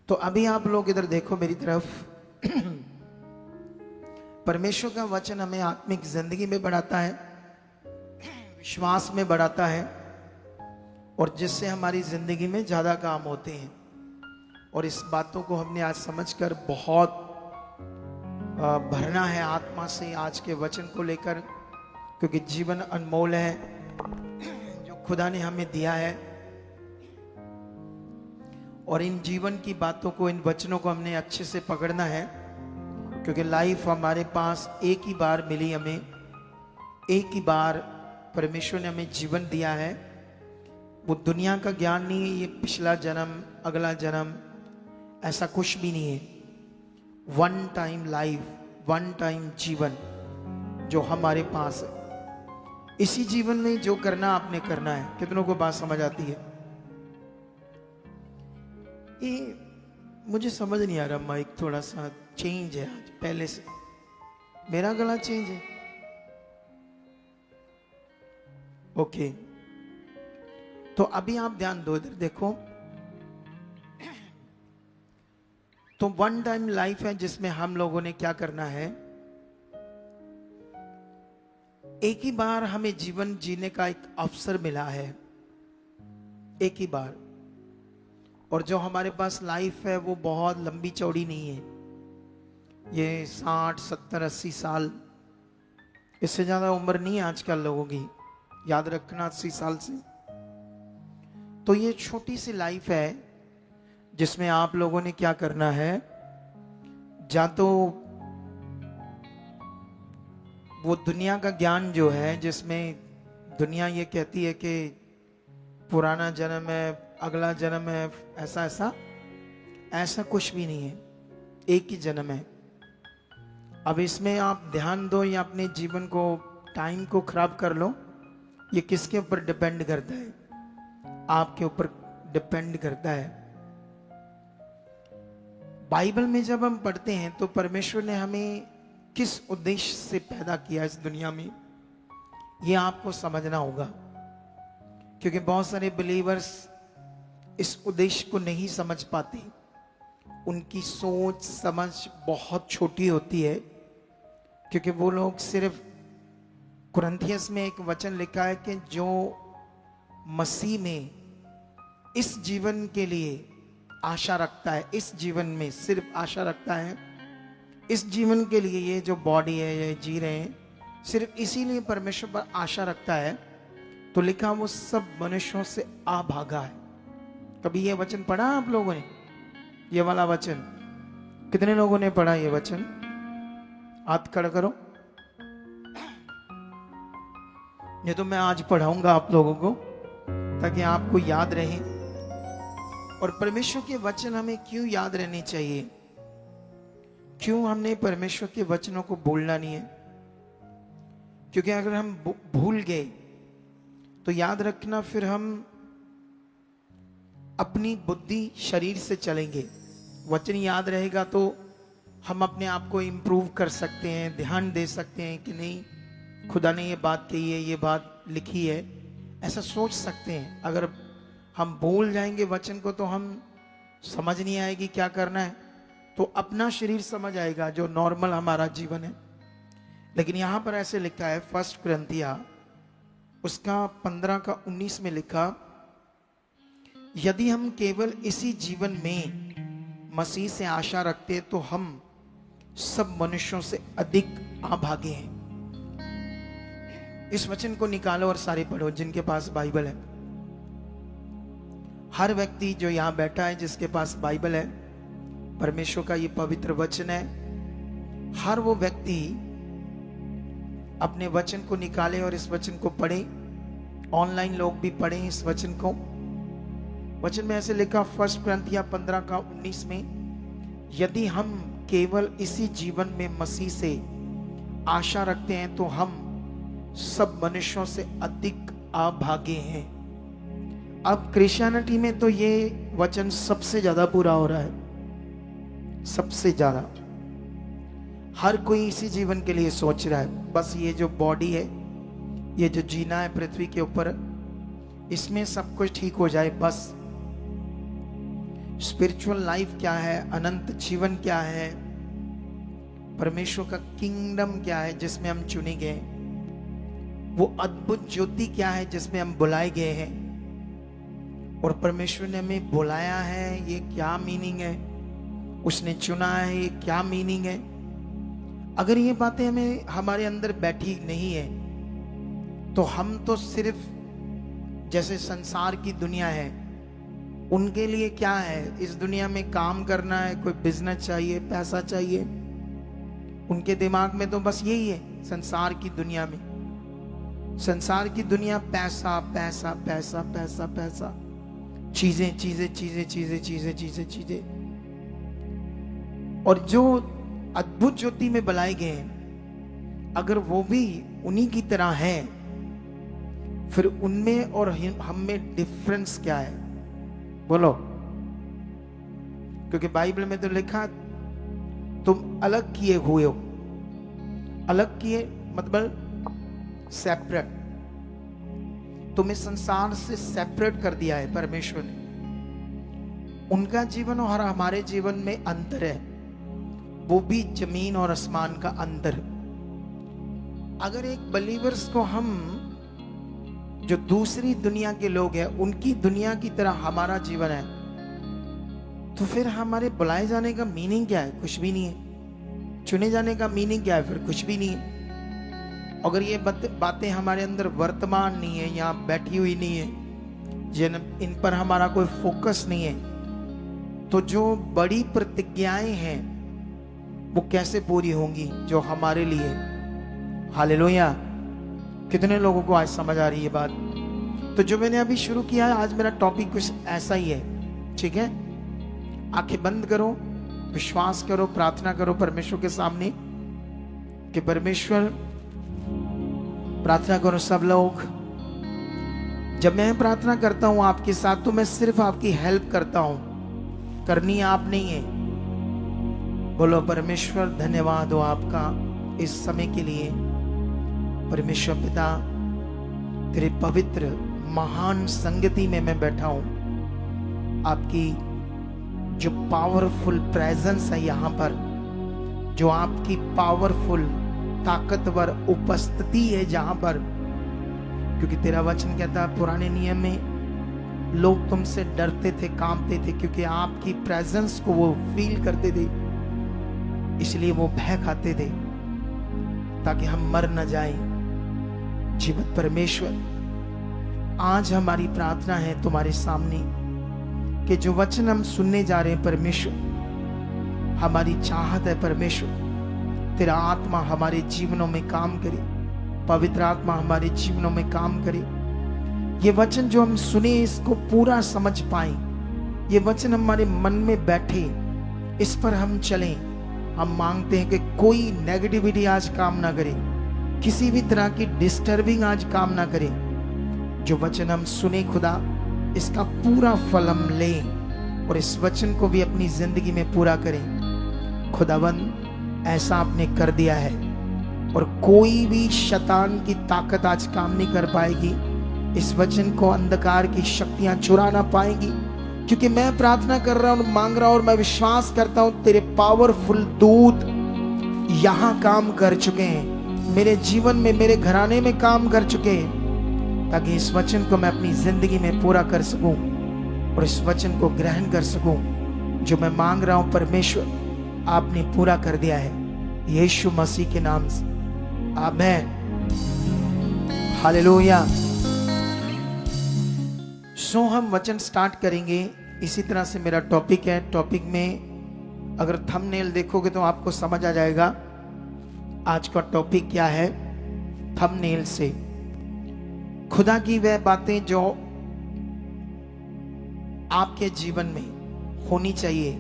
तो अभी आप लोग इधर देखो मेरी तरफ। परमेश्वर का वचन हमें आत्मिक जिंदगी में बढ़ाता है, विश्वास में बढ़ाता है, और जिससे हमारी जिंदगी में ज्यादा काम होते हैं। और इस बातों को हमने आज समझकर बहुत भरना है आत्मा से आज के वचन को लेकर, क्योंकि जीवन अनमोल है जो खुदा ने हमें दिया है। और इन जीवन की बातों को, इन वचनों को हमने अच्छे से पकड़ना है, क्योंकि लाइफ हमारे पास एक ही बार मिली, हमें एक ही बार परमेश्वर ने हमें जीवन दिया है। वो दुनिया का ज्ञान नहीं है, ये पिछला जन्म, अगला जन्म, ऐसा कुछ भी नहीं है। One time life, one time जीवन जो हमारे पास है। इसी जीवन में जो करना आपने करना है। कितनों को बात समझ आती है? ये मुझे समझ नहीं आ रहा, माइक थोड़ा सा चेंज है आज पहले से। मेरा गला चेंज है? ओके, तो अभी आप ध्यान दो, इधर देखो। तो वन टाइम लाइफ है जिसमें हम लोगों ने क्या करना है, एक ही बार हमें जीवन जीने का एक अवसर मिला है, एक ही बार। और जो हमारे पास लाइफ है वो बहुत लंबी चौड़ी नहीं है। ये 60, 70, 80 साल, इससे ज्यादा उम्र नहीं है आजकल लोगों की, याद रखना, 80 साल से। तो ये छोटी सी लाइफ है जिसमें आप लोगों ने क्या करना है, या तो वो दुनिया का ज्ञान जो है, जिसमें दुनिया ये कहती है कि पुराना जन्म है, अगला जन्म है, ऐसा ऐसा ऐसा कुछ भी नहीं है, एक ही जन्म है। अब इसमें आप ध्यान दो या अपने जीवन को, टाइम को खराब कर लो, ये किसके ऊपर डिपेंड करता है? आपके ऊपर डिपेंड करता है। बाइबल में जब हम पढ़ते हैं तो परमेश्वर ने हमें किस उद्देश्य से पैदा किया इस दुनिया में, ये आपको समझना होगा। क्योंकि बहुत सारे बिलीवर्स इस उद्देश्य को नहीं समझ पाते, उनकी सोच समझ बहुत छोटी होती है। क्योंकि वो लोग सिर्फ, कुरिन्थियस में एक वचन लिखा है कि जो मसीह में इस जीवन के लिए आशा रखता है, इस जीवन में सिर्फ आशा रखता है, इस जीवन के लिए, ये जो बॉडी है ये जी रहे हैं, सिर्फ इसीलिए परमेश्वर पर आशा रखता है, तो लिखा वो सब मनुष्यों से आभागा है। कभी ये वचन पढ़ा आप लोगों ने? ये वाला वचन कितने लोगों ने पढ़ा ये वचन? हाथ खड़ा करो। ये तो मैं आज पढ़ाऊंगा आप लोगों को ताकि आपको याद रहे। और परमेश्वर के वचन हमें क्यों याद रहने चाहिए, क्यों हमने परमेश्वर के वचनों को भूलना नहीं है? क्योंकि अगर हम भूल गए तो याद रखना, फिर हम अपनी बुद्धि शरीर से चलेंगे। वचन याद रहेगा तो हम अपने आप को इम्प्रूव कर सकते हैं, ध्यान दे सकते हैं कि नहीं खुदा ने ये बात कही है, ये बात लिखी है, ऐसा सोच सकते हैं। अगर हम भूल जाएंगे वचन को तो हम समझ नहीं आएगी क्या करना है, तो अपना शरीर समझ आएगा जो नॉर्मल हमारा जीवन है। लेकिन यहां पर ऐसे लिखा है, 1 कुरिन्थिया उसका 15 का 19 में लिखा, यदि हम केवल इसी जीवन में मसीह से आशा रखते तो हम सब मनुष्यों से अधिक अभागे हैं। इस वचन को निकालो और सारे पढ़ो जिनके पास बाइबल है। हर व्यक्ति जो यहां बैठा है जिसके पास बाइबल है, परमेश्वर का ये पवित्र वचन है, हर वो व्यक्ति अपने वचन को निकाले और इस वचन को पढ़े। ऑनलाइन लोग भी पढ़ें इस वचन को। वचन में ऐसे लिखा, 1 कुरिन्थिया 15 का 19 में, यदि हम केवल इसी जीवन में मसीह से आशा रखते हैं तो हम सब मनुष्यों से अधिक अभागे हैं। अब क्रिश्चियनिटी में तो ये वचन सबसे ज्यादा पूरा हो रहा है, सबसे ज्यादा। हर कोई इसी जीवन के लिए सोच रहा है, बस ये जो बॉडी है, ये जो जीना है पृथ्वी के ऊपर, इसमें सब कुछ ठीक हो जाए, बस स्पिरिचुअल लाइफ क्या है, अनंत जीवन क्या है, परमेश्वर का किंगडम क्या है जिसमें हम चुने गए, वो अद्भुत ज्योति क्या है जिसमें हम बुलाए गए हैं, और परमेश्वर ने हमें बुलाया है ये क्या मीनिंग है, उसने चुना है ये क्या मीनिंग है। अगर ये बातें हमें हमारे अंदर बैठी नहीं है तो हम तो सिर्फ जैसे संसार की दुनिया है, उनके लिए क्या है, इस दुनिया में काम करना है, कोई बिजनेस चाहिए, पैसा चाहिए, उनके दिमाग में तो बस यही है। संसार की दुनिया में, संसार की दुनिया पैसा पैसा पैसा पैसा पैसा, चीजें चीजें चीजें चीजें चीजें चीजें चीजें। और जो अद्भुत ज्योति में बुलाए गए हैं, अगर वो भी उन्हीं की तरह है, फिर उनमें और हम में डिफरेंस क्या है, बोलो। क्योंकि बाइबल में तो लिखा तुम अलग किए हुए हो। अलग किए मतलब सेपरेट, तुम्हें संसार से सेपरेट कर दिया है परमेश्वर ने। उनका जीवन और हमारे जीवन में अंतर है, वो भी जमीन और आसमान का अंतर। अगर एक बलीवर्स को हम, जो दूसरी दुनिया के लोग हैं, उनकी दुनिया की तरह हमारा जीवन है, तो फिर हमारे बुलाए जाने का मीनिंग क्या है? कुछ भी नहीं है। चुने जाने का मीनिंग क्या है? फिर कुछ भी नहीं है। अगर ये बातें हमारे अंदर वर्तमान नहीं है, यहाँ बैठी हुई नहीं है, जिन इन पर हमारा कोई फोकस नहीं है, तो जो बड़ी प्रतिज्ञाएं हैं वो कैसे पूरी होंगी जो हमारे लिए। हालेलुया। कितने लोगों को आज समझ आ रही है बात? तो जो मैंने अभी शुरू किया है, आज मेरा टॉपिक कुछ ऐसा ही है, ठीक है? आंखें बंद करो, विश्वास करो, प्रार्थना करो परमेश्वर के सामने कि परमेश्वर, प्रार्थना करो सब लोग। जब मैं प्रार्थना करता हूं आपके साथ, तो मैं सिर्फ आपकी हेल्प करता हूं, करनी आप नहीं है। बोलो परमेश्वर धन्यवाद हो आपका इस समय के लिए। परमेश्वर पिता, तेरे पवित्र महान संगति में मैं बैठा हूं। आपकी जो पावरफुल प्रेजेंस है यहाँ पर, जो आपकी पावरफुल ताकतवर उपस्थिति है जहां पर, क्योंकि तेरा वचन कहता है पुराने नियम में लोग तुमसे डरते थे, कांपते थे, क्योंकि आपकी प्रेजेंस को वो फील करते थे, इसलिए वो भय खाते थे ताकि हम मर न जाएं। जीवत परमेश्वर, आज हमारी प्रार्थना है तुम्हारे सामने कि जो वचन हम सुनने जा रहे हैं परमेश्वर, हमारी चाहत है परमेश्वर, तेरा आत्मा हमारे जीवनों में काम करे, पवित्र आत्मा हमारे जीवनों में काम करे। ये वचन जो हम सुने, इसको पूरा समझ पाए, ये वचन हमारे मन में बैठे, इस पर हम चलें। हम मांगते हैं कि कोई नेगेटिविटी आज काम ना करे, किसी भी तरह की डिस्टर्बिंग आज काम ना करे। जो वचन हम सुने खुदा, इसका पूरा फल हम लें और इस वचन को भी अपनी जिंदगी में पूरा करें। खुदावंद, ऐसा आपने कर दिया है और कोई भी शैतान की ताकत आज काम नहीं कर पाएगी। इस वचन को अंधकार की शक्तियां चुरा ना पाएंगी, क्योंकि मैं प्रार्थना कर रहा हूं, मांग रहा हूं और मैं विश्वास करता हूं तेरे पावरफुल दूत यहां काम कर चुके हैं, मेरे जीवन में, मेरे घराने में काम कर चुके हैं, ताकि इस वचन को मैं अपनी जिंदगी में पूरा कर सकूं और इस वचन को ग्रहण कर सकूं। जो मैं मांग रहा हूं परमेश्वर, आपने पूरा कर दिया है, यीशु मसीह के नाम से, आमीन। हालेलुया। सो हम वचन स्टार्ट करेंगे। इसी तरह से मेरा टॉपिक है। टॉपिक में अगर थंबनेल देखोगे तो आपको समझ आ जाएगा आज का टॉपिक क्या है। थंबनेल से खुदा की वह बातें जो आपके जीवन में होनी चाहिए,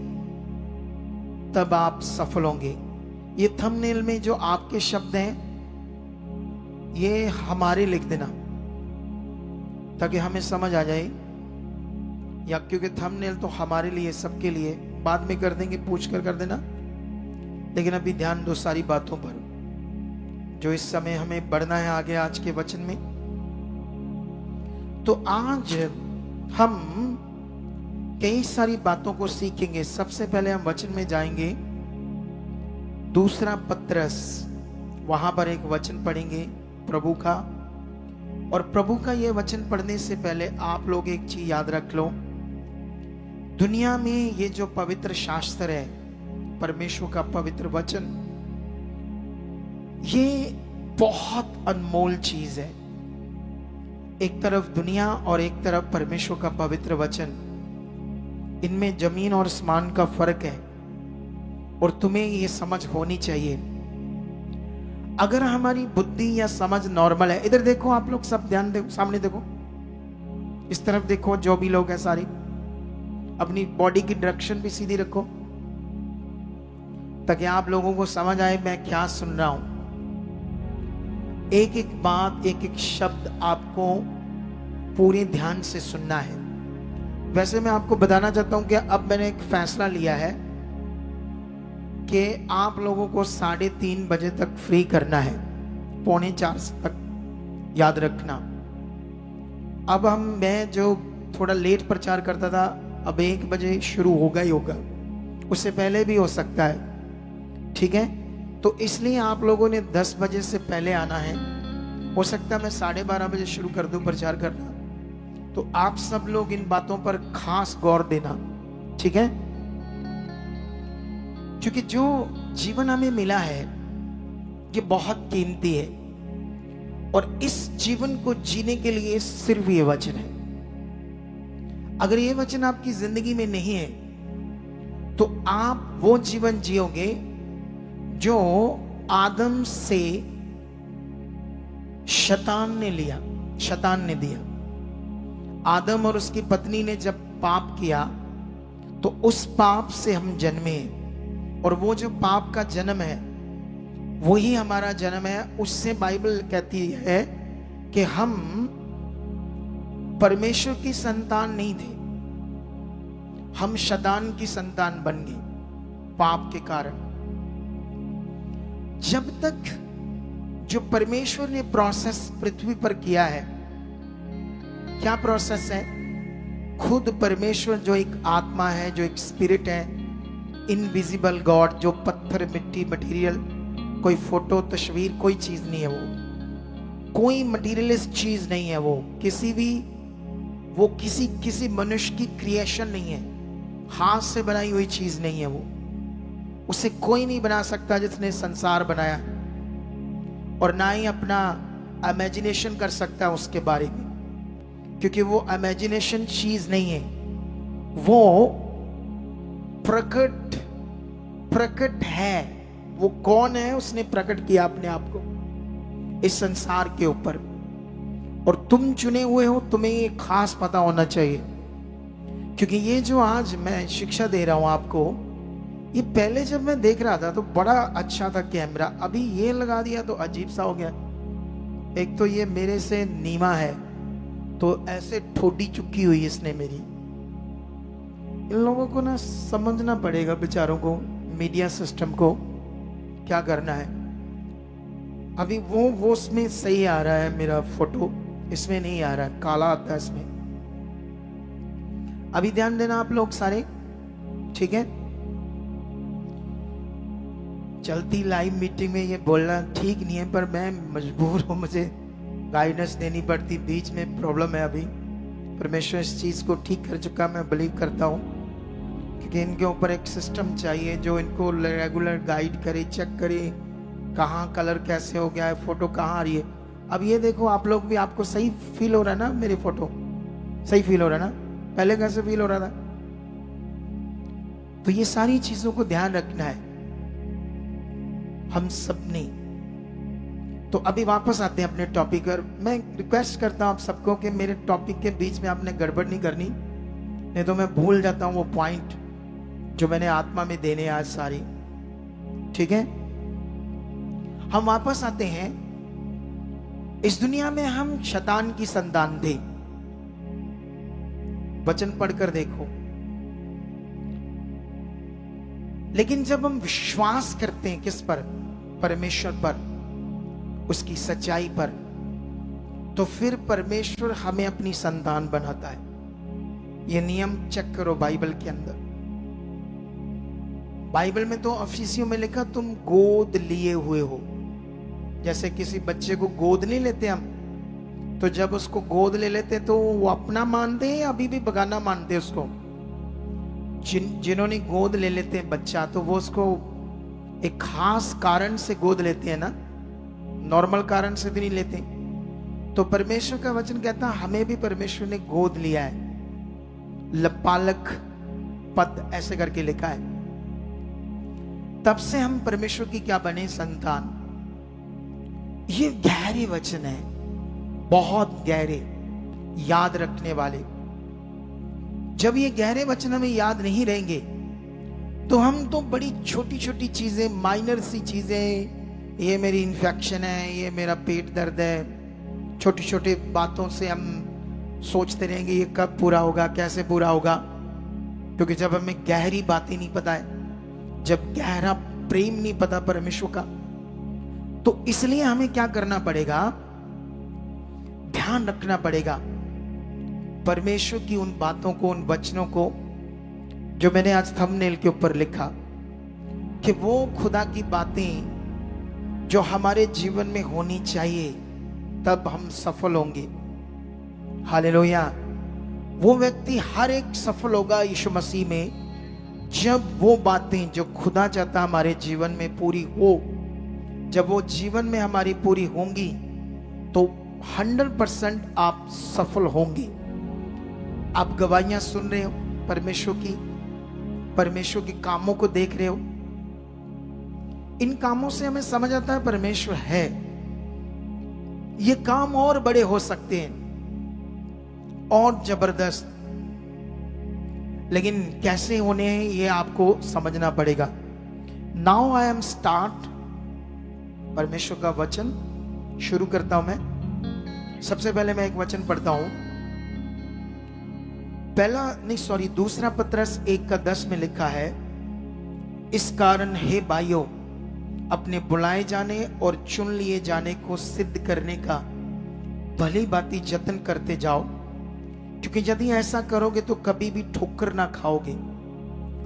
तब आप सफल होंगे। ये थंबनेल में जो आपके शब्द हैं, ये हमारे लिख देना ताकि हमें समझ आ जाए, या क्योंकि थंबनेल तो हमारे लिए, सबके लिए, बाद में कर देंगे, पूछ कर देना। लेकिन अभी ध्यान दो सारी बातों पर, जो इस समय हमें बढ़ना है आगे आज के वचन में। तो आज हम कई सारी बातों को सीखेंगे। सबसे पहले हम वचन में जाएंगे, दूसरा पत्रस, वहां पर एक वचन पढ़ेंगे प्रभु का। और प्रभु का यह वचन पढ़ने से पहले आप लोग एक चीज याद रख लो, दुनिया में ये जो पवित्र शास्त्र है, परमेश्वर का पवित्र वचन, ये बहुत अनमोल चीज है। एक तरफ दुनिया और एक तरफ परमेश्वर का पवित्र वचन, इनमें जमीन और आसमान का फर्क है और तुम्हें ये समझ होनी चाहिए। अगर हमारी बुद्धि या समझ नॉर्मल है, इधर देखो आप लोग सब, ध्यान देखो, सामने देखो, इस तरफ देखो, जो भी लोग हैं सारी, अपनी बॉडी की डायरेक्शन भी सीधी रखो ताकि आप लोगों को समझ आए मैं क्या सुन रहा हूं। एक एक बात, एक एक शब्द आपको पूरे ध्यान से सुनना है। वैसे मैं आपको बताना चाहता हूं कि अब मैंने एक फैसला लिया है कि आप लोगों को 3:30 बजे तक फ्री करना है, 3:45 तक, याद रखना। अब मैं जो थोड़ा लेट प्रचार करता था, अब 1 बजे शुरू होगा ही होगा, उससे पहले भी हो सकता है, ठीक है? तो इसलिए आप लोगों ने 10 बजे से पहले आना है। हो सकता है मैं 12:30 बजे शुरू कर दूं प्रचार करना। तो आप सब लोग इन बातों पर खास गौर देना, ठीक है? क्योंकि जो जीवन हमें मिला है ये बहुत कीमती है और इस जीवन को जीने के लिए सिर्फ ये वचन है। अगर ये वचन आपकी जिंदगी में नहीं है तो आप वो जीवन जियोगे जो आदम से शैतान ने दिया। आदम और उसकी पत्नी ने जब पाप किया तो उस पाप से हम जन्मे, और वो जो पाप का जन्म है वही हमारा जन्म है। उससे बाइबल कहती है कि हम परमेश्वर की संतान नहीं थे, हम शैतान की संतान बन गए पाप के कारण। जब तक जो परमेश्वर ने प्रोसेस पृथ्वी पर किया है, क्या प्रोसेस है? खुद परमेश्वर जो एक आत्मा है, जो एक स्पिरिट है, इनविजिबल गॉड, जो पत्थर, मिट्टी, मटेरियल, कोई फोटो, तस्वीर, कोई चीज नहीं है वो, कोई मटेरियलिस्ट चीज नहीं है वो, किसी मनुष्य की क्रिएशन नहीं है, हाथ से बनाई हुई चीज नहीं है वो। उसे कोई नहीं बना सकता जिसने संसार बनाया, और ना ही अपना इमेजिनेशन कर सकता है उसके बारे में, क्योंकि वो इमेजिनेशन चीज नहीं है, वो प्रकट है। वो कौन है? उसने प्रकट किया अपने आप को इस संसार के ऊपर, और तुम चुने हुए हो, तुम्हें ये खास पता होना चाहिए। क्योंकि ये जो आज मैं शिक्षा दे रहा हूं आपको, ये पहले जब मैं देख रहा था तो बड़ा अच्छा था कैमरा, अभी ये लगा दिया तो अजीब सा हो गया। एक तो ये मेरे से नीमा है, तो ऐसे ठोडी चुकी हुई इसने मेरी। इन लोगों को ना समझना पड़ेगा बेचारों को, मीडिया सिस्टम को क्या करना है। अभी वो उसमें सही आ रहा है मेरा फोटो, इसमें नहीं आ रहा है, काला आता है इसमें। अभी ध्यान देना आप लोग सारे, ठीक है? चलती लाइव मीटिंग में ये बोलना ठीक नहीं है, पर मैं मजबूर हूं, मुझे गाइडेंस देनी पड़ती, बीच में प्रॉब्लम है। अभी परमेश्वर इस चीज को ठीक कर चुका, मैं बिलीव करता हूं, क्योंकि इनके ऊपर एक सिस्टम चाहिए जो इनको रेगुलर गाइड करे, चेक करे कहाँ कलर कैसे हो गया है, फोटो कहाँ आ रही है। अब ये देखो आप लोग भी, आपको सही फील हो रहा है ना? मेरी फोटो सही फील हो रहा है ना? पहले कैसे फील हो रहा था? तो ये सारी चीजों को ध्यान रखना है हम सब ने। तो अभी वापस आते हैं अपने टॉपिक पर। मैं रिक्वेस्ट करता हूं आप सबको कि मेरे टॉपिक के बीच में आपने गड़बड़ नहीं करनी, नहीं तो मैं भूल जाता हूं वो पॉइंट जो मैंने आत्मा में देने आज सारी, ठीक है? हम वापस आते हैं। इस दुनिया में हम शैतान की संतान थे, वचन पढ़कर देखो। लेकिन जब हम विश्वास करते हैं किस पर? परमेश्वर पर, उसकी सच्चाई पर, तो फिर परमेश्वर हमें अपनी संतान बनाता है। ये नियम चेक करो बाइबल के अंदर। बाइबल में तो अफिसियों में लिखा तुम गोद लिए हुए हो। जैसे किसी बच्चे को गोद नहीं लेते हम, तो जब उसको गोद ले लेते तो वो अपना मानते हैं या अभी भी बगाना मानते हैं उसको? जिन्होंने गोद ले लेते हैं बच्चा, तो वो उसको एक खास कारण से गोद लेते हैं ना, नॉर्मल कारण से भी नहीं लेते। तो परमेश्वर का वचन कहता है हमें भी परमेश्वर ने गोद लिया है, लपालक पद ऐसे करके लिखा है। तब से हम परमेश्वर की क्या बने? संतान। ये गहरे वचन है, बहुत गहरे, याद रखने वाले। जब ये गहरे वचन हमें याद नहीं रहेंगे तो हम तो बड़ी छोटी छोटी चीजें, माइनर सी चीजें, ये मेरी इन्फेक्शन है, ये मेरा पेट दर्द है, छोटी छोटी बातों से हम सोचते रहेंगे ये कब पूरा होगा, कैसे पूरा होगा। क्योंकि जब हमें गहरी बातें नहीं पता है, जब गहरा प्रेम नहीं पता परमेश्वर का, तो इसलिए हमें क्या करना पड़ेगा? ध्यान रखना पड़ेगा परमेश्वर की उन बातों को, उन वचनों को जो मैंने आज थंबनेल के ऊपर लिखा, कि वो खुदा की बातें जो हमारे जीवन में होनी चाहिए, तब हम सफल होंगे। हालेलुया। वो व्यक्ति हर एक सफल होगा यीशु मसीह में जब वो बातें जो खुदा चाहता हमारे जीवन में पूरी हो। जब वो जीवन में हमारी पूरी होंगी तो 100% आप सफल होंगे। आप गवाहियां सुन रहे हो परमेश्वर की, परमेश्वर के कामों को देख रहे हो। इन कामों से हमें समझ आता है परमेश्वर है। ये काम और बड़े हो सकते हैं और जबरदस्त, लेकिन कैसे होने हैं ये आपको समझना पड़ेगा। Now I am start. परमेश्वर का वचन शुरू करता हूं मैं। सबसे पहले मैं एक वचन पढ़ता हूं। दूसरा पत्रस 1:10 में लिखा है, इस कारण हे भाइयों, अपने बुलाए जाने और चुन लिए जाने को सिद्ध करने का भली भांति जतन करते जाओ, क्योंकि यदि ऐसा करोगे तो कभी भी ठोकर ना खाओगे।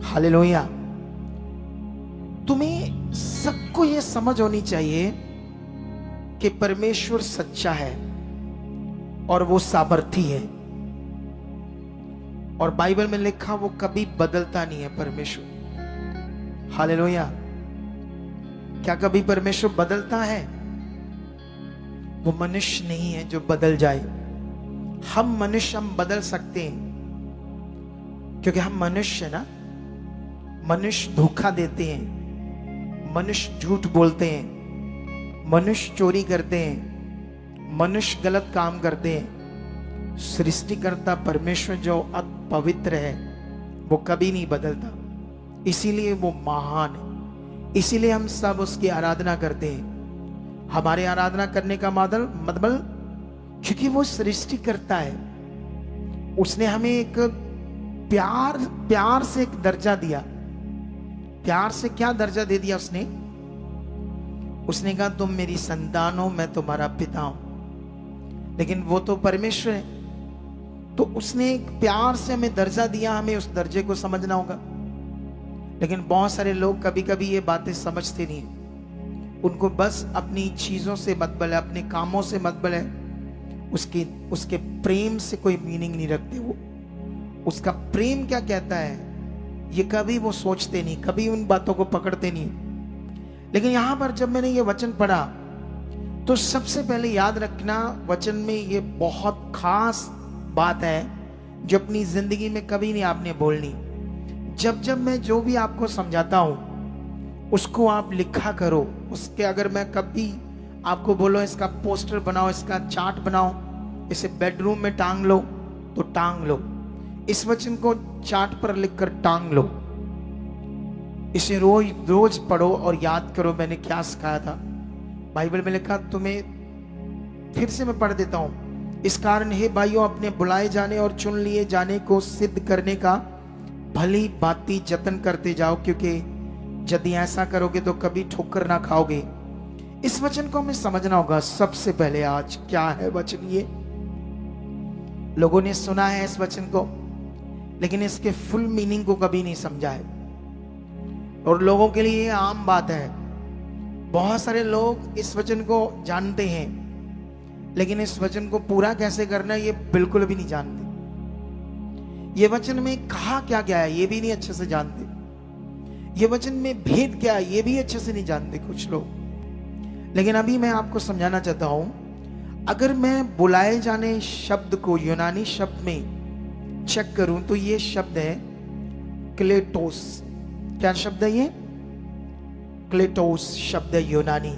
हालेलुया। तुम्हें सबको यह समझ होनी चाहिए कि परमेश्वर सच्चा है और वो सामर्थी है, और बाइबल में लिखा वो कभी बदलता नहीं है परमेश्वर। हालेलुया। क्या कभी परमेश्वर बदलता है? वो मनुष्य नहीं है जो बदल जाए। हम मनुष्य, हम बदल सकते हैं क्योंकि हम मनुष्य है ना। मनुष्य धोखा देते हैं, मनुष्य झूठ बोलते हैं, मनुष्य चोरी करते हैं, मनुष्य गलत काम करते हैं। सृष्टिकर्ता परमेश्वर जो पवित्र है वो कभी नहीं बदलता, इसीलिए वो महान है। इसीलिए हम सब उसकी आराधना करते हैं। हमारे आराधना करने का मतलब क्योंकि वो सृष्टि करता है। उसने हमें एक प्यार से एक दर्जा दिया। प्यार से क्या दर्जा दे दिया उसने? उसने कहा तुम मेरी संतान हो, मैं तुम्हारा पिता हूं। लेकिन वो तो परमेश्वर है, तो उसने एक प्यार से हमें दर्जा दिया, हमें उस दर्जे को समझना होगा। लेकिन बहुत सारे लोग कभी कभी ये बातें समझते नहीं है। उनको बस अपनी चीजों से मतलब है, अपने कामों से मतलब है, उसके प्रेम से कोई मीनिंग नहीं रखते। वो उसका प्रेम क्या कहता है ये कभी वो सोचते नहीं, कभी उन बातों को पकड़ते नहीं। लेकिन यहां पर जब मैंने ये वचन पढ़ा तो सबसे पहले याद रखना, वचन में ये बहुत खास बात है जो अपनी जिंदगी में कभी नहीं आपने बोलनी। जब मैं जो भी आपको समझाता हूं उसको आप लिखा करो। उसके अगर मैं कभी आपको बोलो इसका पोस्टर बनाओ, इसका चार्ट बनाओ, इसे बेडरूम में टांग लो, तो टांग लो। इस वचन को चार्ट पर लिखकर टांग लो। इसे रोज रोज पढ़ो और याद करो मैंने क्या सिखाया था। बाइबल में लिखा, तुम्हें फिर से मैं पढ़ देता हूं। इस कारण हे भाइयों, अपने बुलाए जाने और चुन लिए जाने को सिद्ध करने का भली भांति जतन करते जाओ, क्योंकि यदि ऐसा करोगे तो कभी ठोकर ना खाओगे। इस वचन को हमें समझना होगा। सबसे पहले आज क्या है वचन? ये लोगों ने सुना है इस वचन को, लेकिन इसके फुल मीनिंग को कभी नहीं समझा है। और लोगों के लिए ये आम बात है। बहुत सारे लोग इस वचन को जानते हैं, लेकिन इस वचन को पूरा कैसे करना है ये बिल्कुल भी नहीं जानते। ये वचन में कहा क्या क्या है ये भी नहीं अच्छे से जानते। ये वचन में भेद क्या है ये भी अच्छे से नहीं जानते कुछ लोग। लेकिन अभी मैं आपको समझाना चाहता हूं, अगर मैं बुलाए जाने शब्द को यूनानी शब्द में चेक करूं तो ये शब्द है क्लेटोस। क्या शब्द है ये? क्लेटोस शब्द है यूनानी।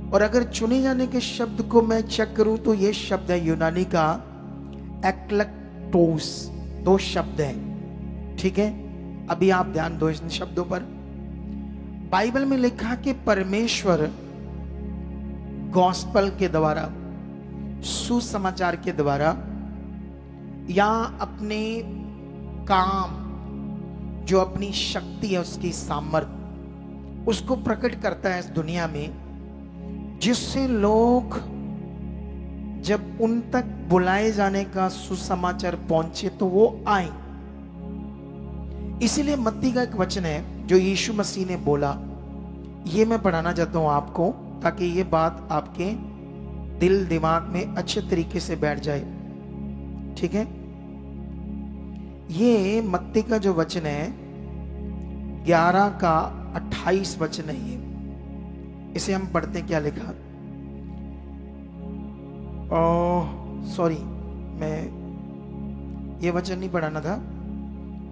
और अगर चुने जाने के शब्द को मैं चेक करूं तो ये शब्द है यूनानी का एक्लेक्टोस। दो शब्द हैं, ठीक है। अभी आप ध्यान दो इन शब्दों पर। बाइबल में लिखा कि परमेश्वर गॉस्पल के द्वारा, सुसमाचार के द्वारा, या अपने काम जो अपनी शक्ति है उसकी सामर्थ्य उसको प्रकट करता है इस दुनिया में, जिससे लोग जब उन तक बुलाए जाने का सुसमाचार पहुंचे तो वो आए। इसीलिए मत्ती का एक वचन है जो यीशु मसीह ने बोला, ये मैं पढ़ाना चाहता हूं आपको ताकि ये बात आपके दिल दिमाग में अच्छे तरीके से बैठ जाए, ठीक है। ये मत्ती का जो वचन है 11 का 28 वचन है ये। इसे हम पढ़ते हैं, क्या लिखा। सॉरी, मैं ये वचन नहीं पढ़ाना था,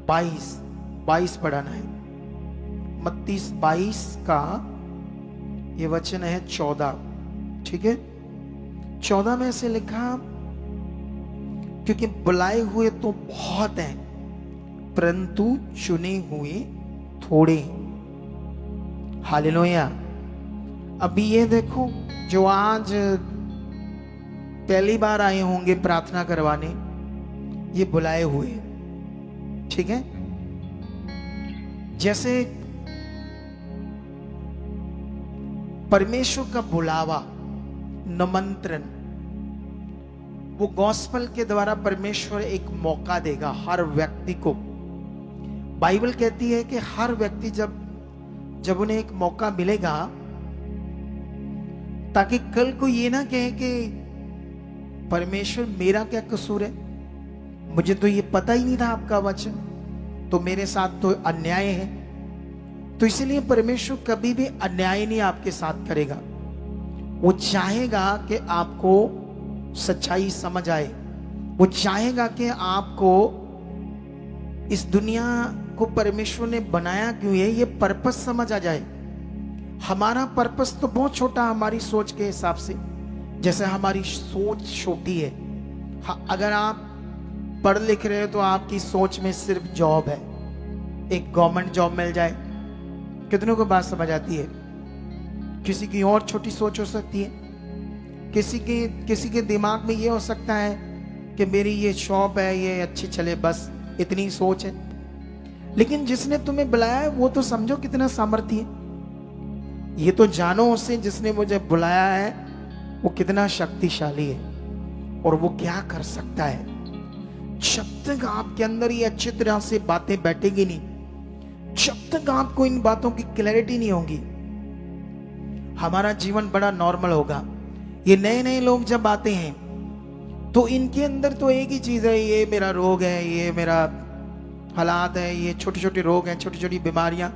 22 पढ़ाना है। मत्ती 22 का ये वचन है 14, ठीक है। 14 में ऐसे लिखा, क्योंकि बुलाए हुए तो बहुत हैं परंतु चुने हुए थोड़े। हालेलुया। अभी ये देखो, जो आज पहली बार आए होंगे प्रार्थना करवाने, ये बुलाए हुए, ठीक है। जैसे परमेश्वर का बुलावा, निमंत्रण, वो गॉस्पल के द्वारा परमेश्वर एक मौका देगा हर व्यक्ति को। बाइबल कहती है कि हर व्यक्ति जब उन्हें एक मौका मिलेगा, ताकि कल को ये ना कहे कि परमेश्वर मेरा क्या कसूर है, मुझे तो ये पता ही नहीं था आपका वचन, तो मेरे साथ तो अन्याय है। तो इसलिए परमेश्वर कभी भी अन्याय नहीं आपके साथ करेगा। वो चाहेगा कि आपको सच्चाई समझ आए। वो चाहेगा कि आपको इस दुनिया को परमेश्वर ने बनाया क्यों है ये पर्पस समझ आ जाए। हमारा पर्पस तो बहुत छोटा हमारी सोच के हिसाब से, जैसे हमारी सोच छोटी है। अगर आप पढ़ लिख रहे हो तो आपकी सोच में सिर्फ जॉब है, एक गवर्नमेंट जॉब मिल जाए। कितनों को बात समझ आती है? किसी की और छोटी सोच हो सकती है, किसी के दिमाग में ये हो सकता है कि मेरी ये शॉप है, ये अच्छी चले, बस इतनी सोच है। लेकिन जिसने तुम्हें बुलाया है वो तो समझो कितना सामर्थ्य है। ये तो जानो उससे जिसने मुझे बुलाया है वो कितना शक्तिशाली है और वो क्या कर सकता है। जब तक आपके अंदर ये अच्छी तरह से बातें बैठेगी नहीं, जब तक आपको इन बातों की क्लैरिटी नहीं होगी, हमारा जीवन बड़ा नॉर्मल होगा। ये नए नए लोग जब आते हैं तो इनके अंदर तो एक ही चीज है, ये मेरा रोग है, ये मेरा हालात है, ये छोटे छोटे रोग हैं, छोटी छोटी बीमारियां।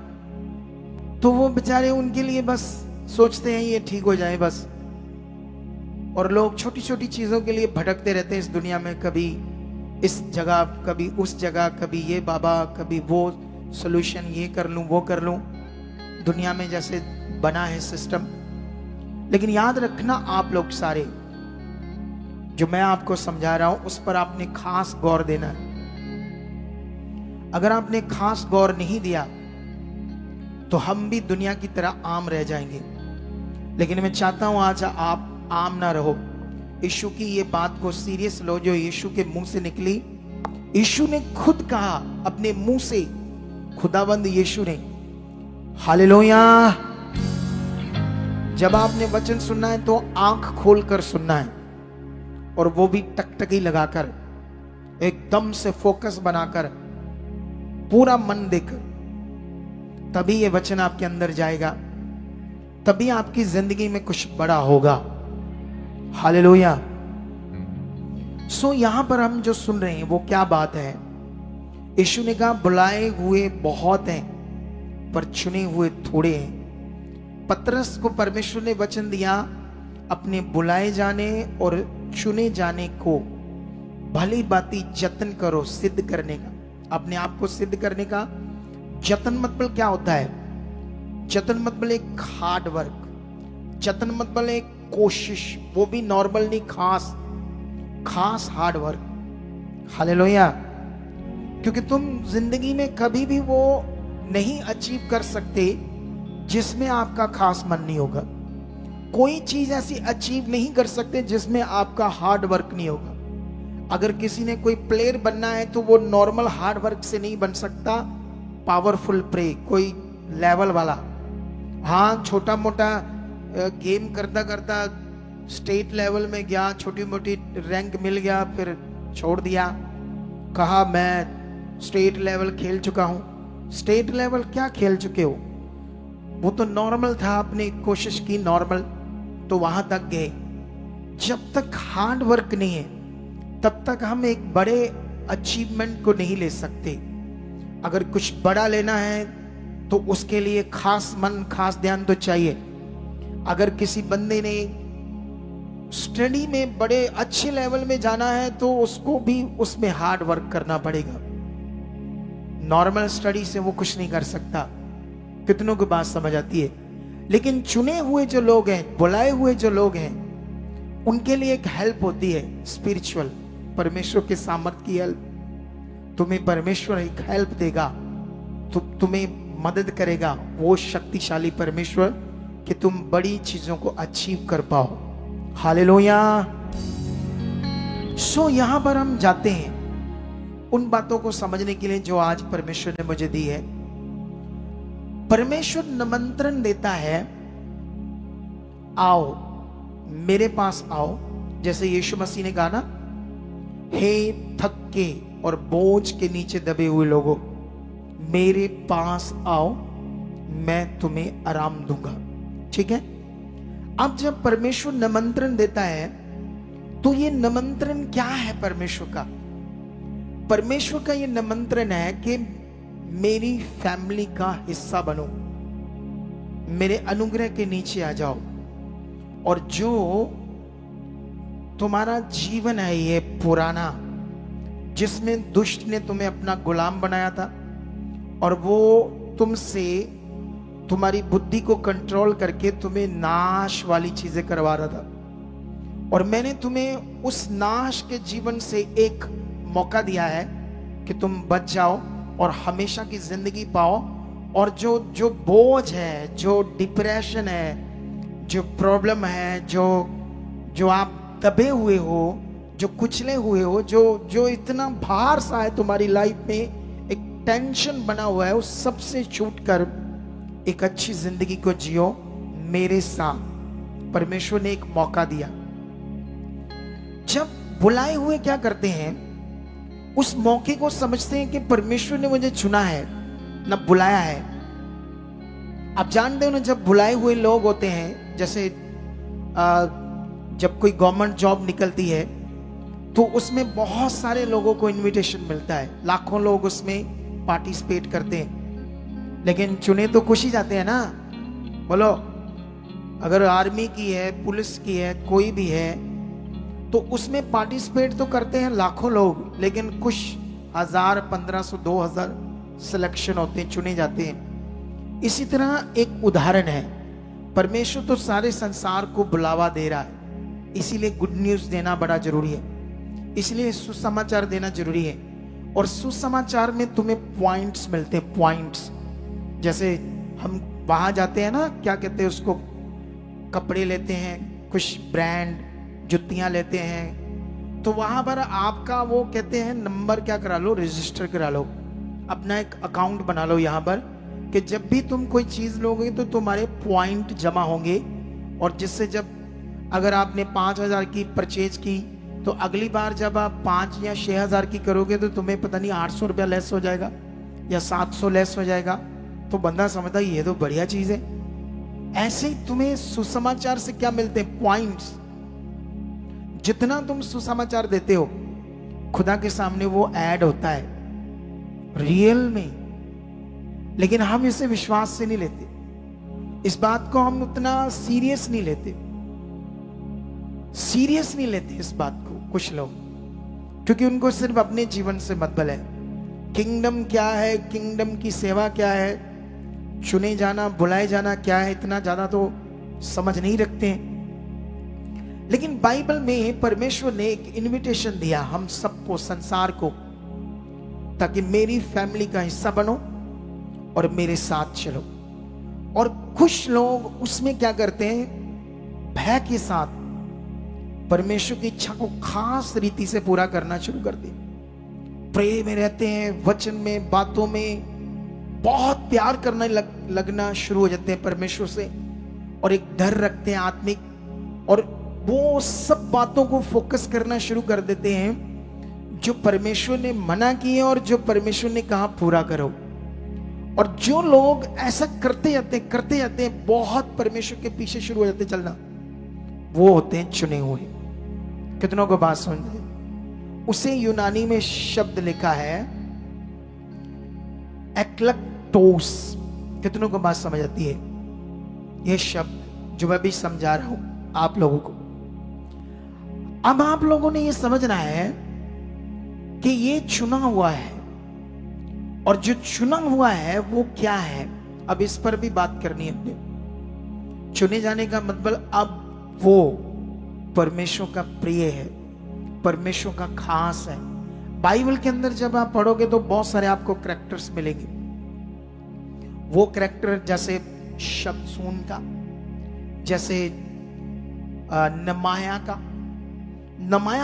तो वो बेचारे उनके लिए बस सोचते हैं ये ठीक हो जाए बस। और लोग छोटी छोटी चीजों के लिए भटकते रहते हैं इस दुनिया में, कभी इस जगह, कभी उस जगह, कभी ये बाबा, कभी वो सॉल्यूशन, ये कर लूं, वो कर लूं। दुनिया में जैसे बना है सिस्टम। लेकिन याद रखना, आप लोग सारे जो मैं आपको समझा रहा हूं उस पर आपने खास गौर देना है। अगर आपने खास गौर नहीं दिया तो हम भी दुनिया की तरह आम रह जाएंगे। लेकिन मैं चाहता हूं आज आप आम ना रहो। यीशु की ये बात को सीरियस लो जो यीशु के मुंह से निकली। यीशु ने खुद कहा अपने मुंह से, खुदाबंद यीशु ने। हालेलुया। जब आपने वचन सुनना है तो आंख खोलकर सुनना है, और वो भी टकटकी लगाकर, एकदम से फोकस बनाकर। पूरा मन देकर, तभी ये वचन आपके अंदर जाएगा, तभी आपकी जिंदगी में कुछ बड़ा होगा। हालेलुया। सो यहां पर हम जो सुन रहे हैं वो क्या बात है? यीशु ने कहा बुलाए हुए बहुत हैं पर चुने हुए थोड़े हैं। पतरस को परमेश्वर ने वचन दिया अपने बुलाए जाने और चुने जाने को भली बाती जतन करो, सिद्ध करने का, अपने आप को सिद्ध करने का। जतन मतलब क्या होता है? जतन मतलब एक हार्ड वर्क, जतन मतलब एक कोशिश, वो भी नॉर्मल नहीं, खास हार्ड वर्क। हालेलुया। क्योंकि तुम जिंदगी में कभी भी वो नहीं अचीव कर सकते जिसमें आपका खास मन नहीं होगा। कोई चीज ऐसी अचीव नहीं कर सकते जिसमें आपका हार्ड वर्क नहीं होगा। अगर किसी ने कोई प्लेयर बनना है तो वो नॉर्मल हार्ड वर्क से नहीं बन सकता, पावरफुल प्ले, कोई लेवल वाला। हाँ, छोटा मोटा गेम करता करता स्टेट लेवल में गया, छोटी मोटी रैंक मिल गया, फिर छोड़ दिया, कहा मैं स्टेट लेवल खेल चुका हूं। स्टेट लेवल क्या खेल चुके हो? वो तो नॉर्मल था, आपने कोशिश की नॉर्मल, तो वहां तक गए। जब तक हार्ड वर्क नहीं है तब तक हम एक बड़े अचीवमेंट को नहीं ले सकते। अगर कुछ बड़ा लेना है तो उसके लिए खास मन, खास ध्यान तो चाहिए। अगर किसी बंदे ने स्टडी में बड़े अच्छे लेवल में जाना है तो उसको भी उसमें हार्ड वर्क करना पड़ेगा। नॉर्मल स्टडी से वो कुछ नहीं कर सकता। कितनों की बात समझ आती है? लेकिन चुने हुए जो लोग हैं, बुलाए हुए जो लोग हैं, उनके लिए एक हेल्प होती है स्पिरिचुअल, परमेश्वर के सामर्थ की हेल्प। तुम्हें परमेश्वर एक हेल्प देगा, तुम्हें मदद करेगा वो शक्तिशाली परमेश्वर कि तुम बड़ी चीजों को अचीव कर पाओ। हालेलुया। सो यहां पर हम जाते हैं उन बातों को समझने के लिए जो आज परमेश्वर ने मुझे दी है। परमेश्वर निमंत्रण देता है, आओ मेरे पास आओ। जैसे यीशु मसीह ने कहा ना, हे थके और बोझ के नीचे दबे हुए लोगों, मेरे पास आओ, मैं तुम्हें आराम दूंगा। ठीक है? अब जब परमेश्वर निमंत्रण देता है तो ये निमंत्रण क्या है परमेश्वर का? परमेश्वर का ये निमंत्रण है कि मेरी फैमिली का हिस्सा बनो, मेरे अनुग्रह के नीचे आ जाओ, और जो तुम्हारा जीवन है ये पुराना, जिसमें दुष्ट ने तुम्हें अपना गुलाम बनाया था और वो तुमसे तुम्हारी बुद्धि को कंट्रोल करके तुम्हें नाश वाली चीजें करवा रहा था, और मैंने तुम्हें उस नाश के जीवन से एक मौका दिया है कि तुम बच जाओ और हमेशा की जिंदगी पाओ। और जो बोझ है, जो डिप्रेशन है, जो प्रॉब्लम है, जो आप दबे हुए हो, जो कुचले हुए हो, जो इतना भार सा है तुम्हारी लाइफ में, एक टेंशन बना हुआ है, उस सब से छूटकर एक अच्छी जिंदगी को जियो मेरे साथ। परमेश्वर ने एक मौका दिया। जब बुलाए हुए क्या करते हैं, उस मौके को समझते हैं कि परमेश्वर ने मुझे चुना है ना बुलाया है। आप जानते हो ना, जब बुलाए हुए लोग होते हैं, जैसे जब कोई गवर्नमेंट जॉब निकलती है तो उसमें बहुत सारे लोगों को इनविटेशन मिलता है, लाखों लोग उसमें पार्टिसिपेट करते हैं, लेकिन चुने तो कुछ ही जाते हैं ना। बोलो, अगर आर्मी की है, पुलिस की है, कोई भी है, तो उसमें पार्टिसिपेट तो करते हैं लाखों लोग, लेकिन कुछ 1000, 1500, 2000 सिलेक्शन होते हैं, चुने जाते हैं। इसी तरह एक उदाहरण है, परमेश्वर तो सारे संसार को बुलावा दे रहा है, इसीलिए गुड न्यूज देना बड़ा जरूरी है, इसलिए सुसमाचार देना जरूरी है। और सुसमाचार में तुम्हें पॉइंट्स मिलते हैं, पॉइंट्स। जैसे हम वहां जाते हैं ना, क्या कहते हैं उसको, कपड़े लेते हैं, कुछ ब्रांड जुतियां लेते हैं, तो वहां पर आपका वो कहते हैं नंबर क्या करा लो, रजिस्टर करा लो, अपना एक अकाउंट बना लो यहाँ पर, कि जब भी तुम कोई चीज लोगे तो तुम्हारे पॉइंट जमा होंगे, और जिससे जब अगर आपने 5000 की परचेज की तो अगली बार जब आप 5 या 6000 की करोगे तो तुम्हें पता नहीं 800 रुपया लेस हो जाएगा, या 700 लेस हो जाएगा, तो बंदा समझता है ये तो बढ़िया चीज है। ऐसे ही तुम्हें सुसमाचार से क्या मिलते हैं? पॉइंट्स। जितना तुम सुसमाचार देते हो खुदा के सामने वो ऐड होता है रियल में, लेकिन हम इसे विश्वास से नहीं लेते। इस बात को हम उतना सीरियस नहीं लेते, सीरियस नहीं लेते इस बात को कुछ लोग, क्योंकि उनको सिर्फ अपने जीवन से मतलब है। किंगडम क्या है, किंगडम की सेवा क्या है, चुने जाना बुलाए जाना क्या है, इतना ज्यादा तो समझ नहीं रखते हैं। लेकिन बाइबल में परमेश्वर ने एक इनविटेशन दिया हम सबको, संसार को, ताकि मेरी फैमिली का हिस्सा बनो और मेरे साथ चलो। और कुछ लोग उसमें क्या करते हैं, भय के साथ परमेश्वर की इच्छा को खास रीति से पूरा करना शुरू कर दे। प्रे में रहते हैं, वचन में, बातों में बहुत प्यार करने लगना शुरू हो जाते हैं परमेश्वर से, और एक डर रखते हैं आत्मिक, और वो सब बातों को फोकस करना शुरू कर देते हैं जो परमेश्वर ने मना किए और जो परमेश्वर ने कहा पूरा करो। और जो लोग ऐसा करते जाते हैं बहुत परमेश्वर के पीछे शुरू हो जाते चलना, वो होते हैं चुने हुए। कितनों को बात समझ में? उसे यूनानी में शब्द लिखा है एक्लेक्टोस। कितनों को बात समझ आती है? यह शब्द जो मैं भी समझा रहा हूं आप लोगों को। अब आप लोगों ने यह समझना है कि ये चुना हुआ है, और जो चुना हुआ है वो क्या है। अब इस पर भी बात करनी है अपने। चुने जाने का मतलब अब वो परमेश्वर का प्रिय है, परमेश्वर का खास है। बाइबल के अंदर जब आप पढ़ोगे तो बहुत सारे आपको कैरेक्टर्स मिलेंगे। वो कैरेक्टर जैसे शमसून का, जैसे नमाया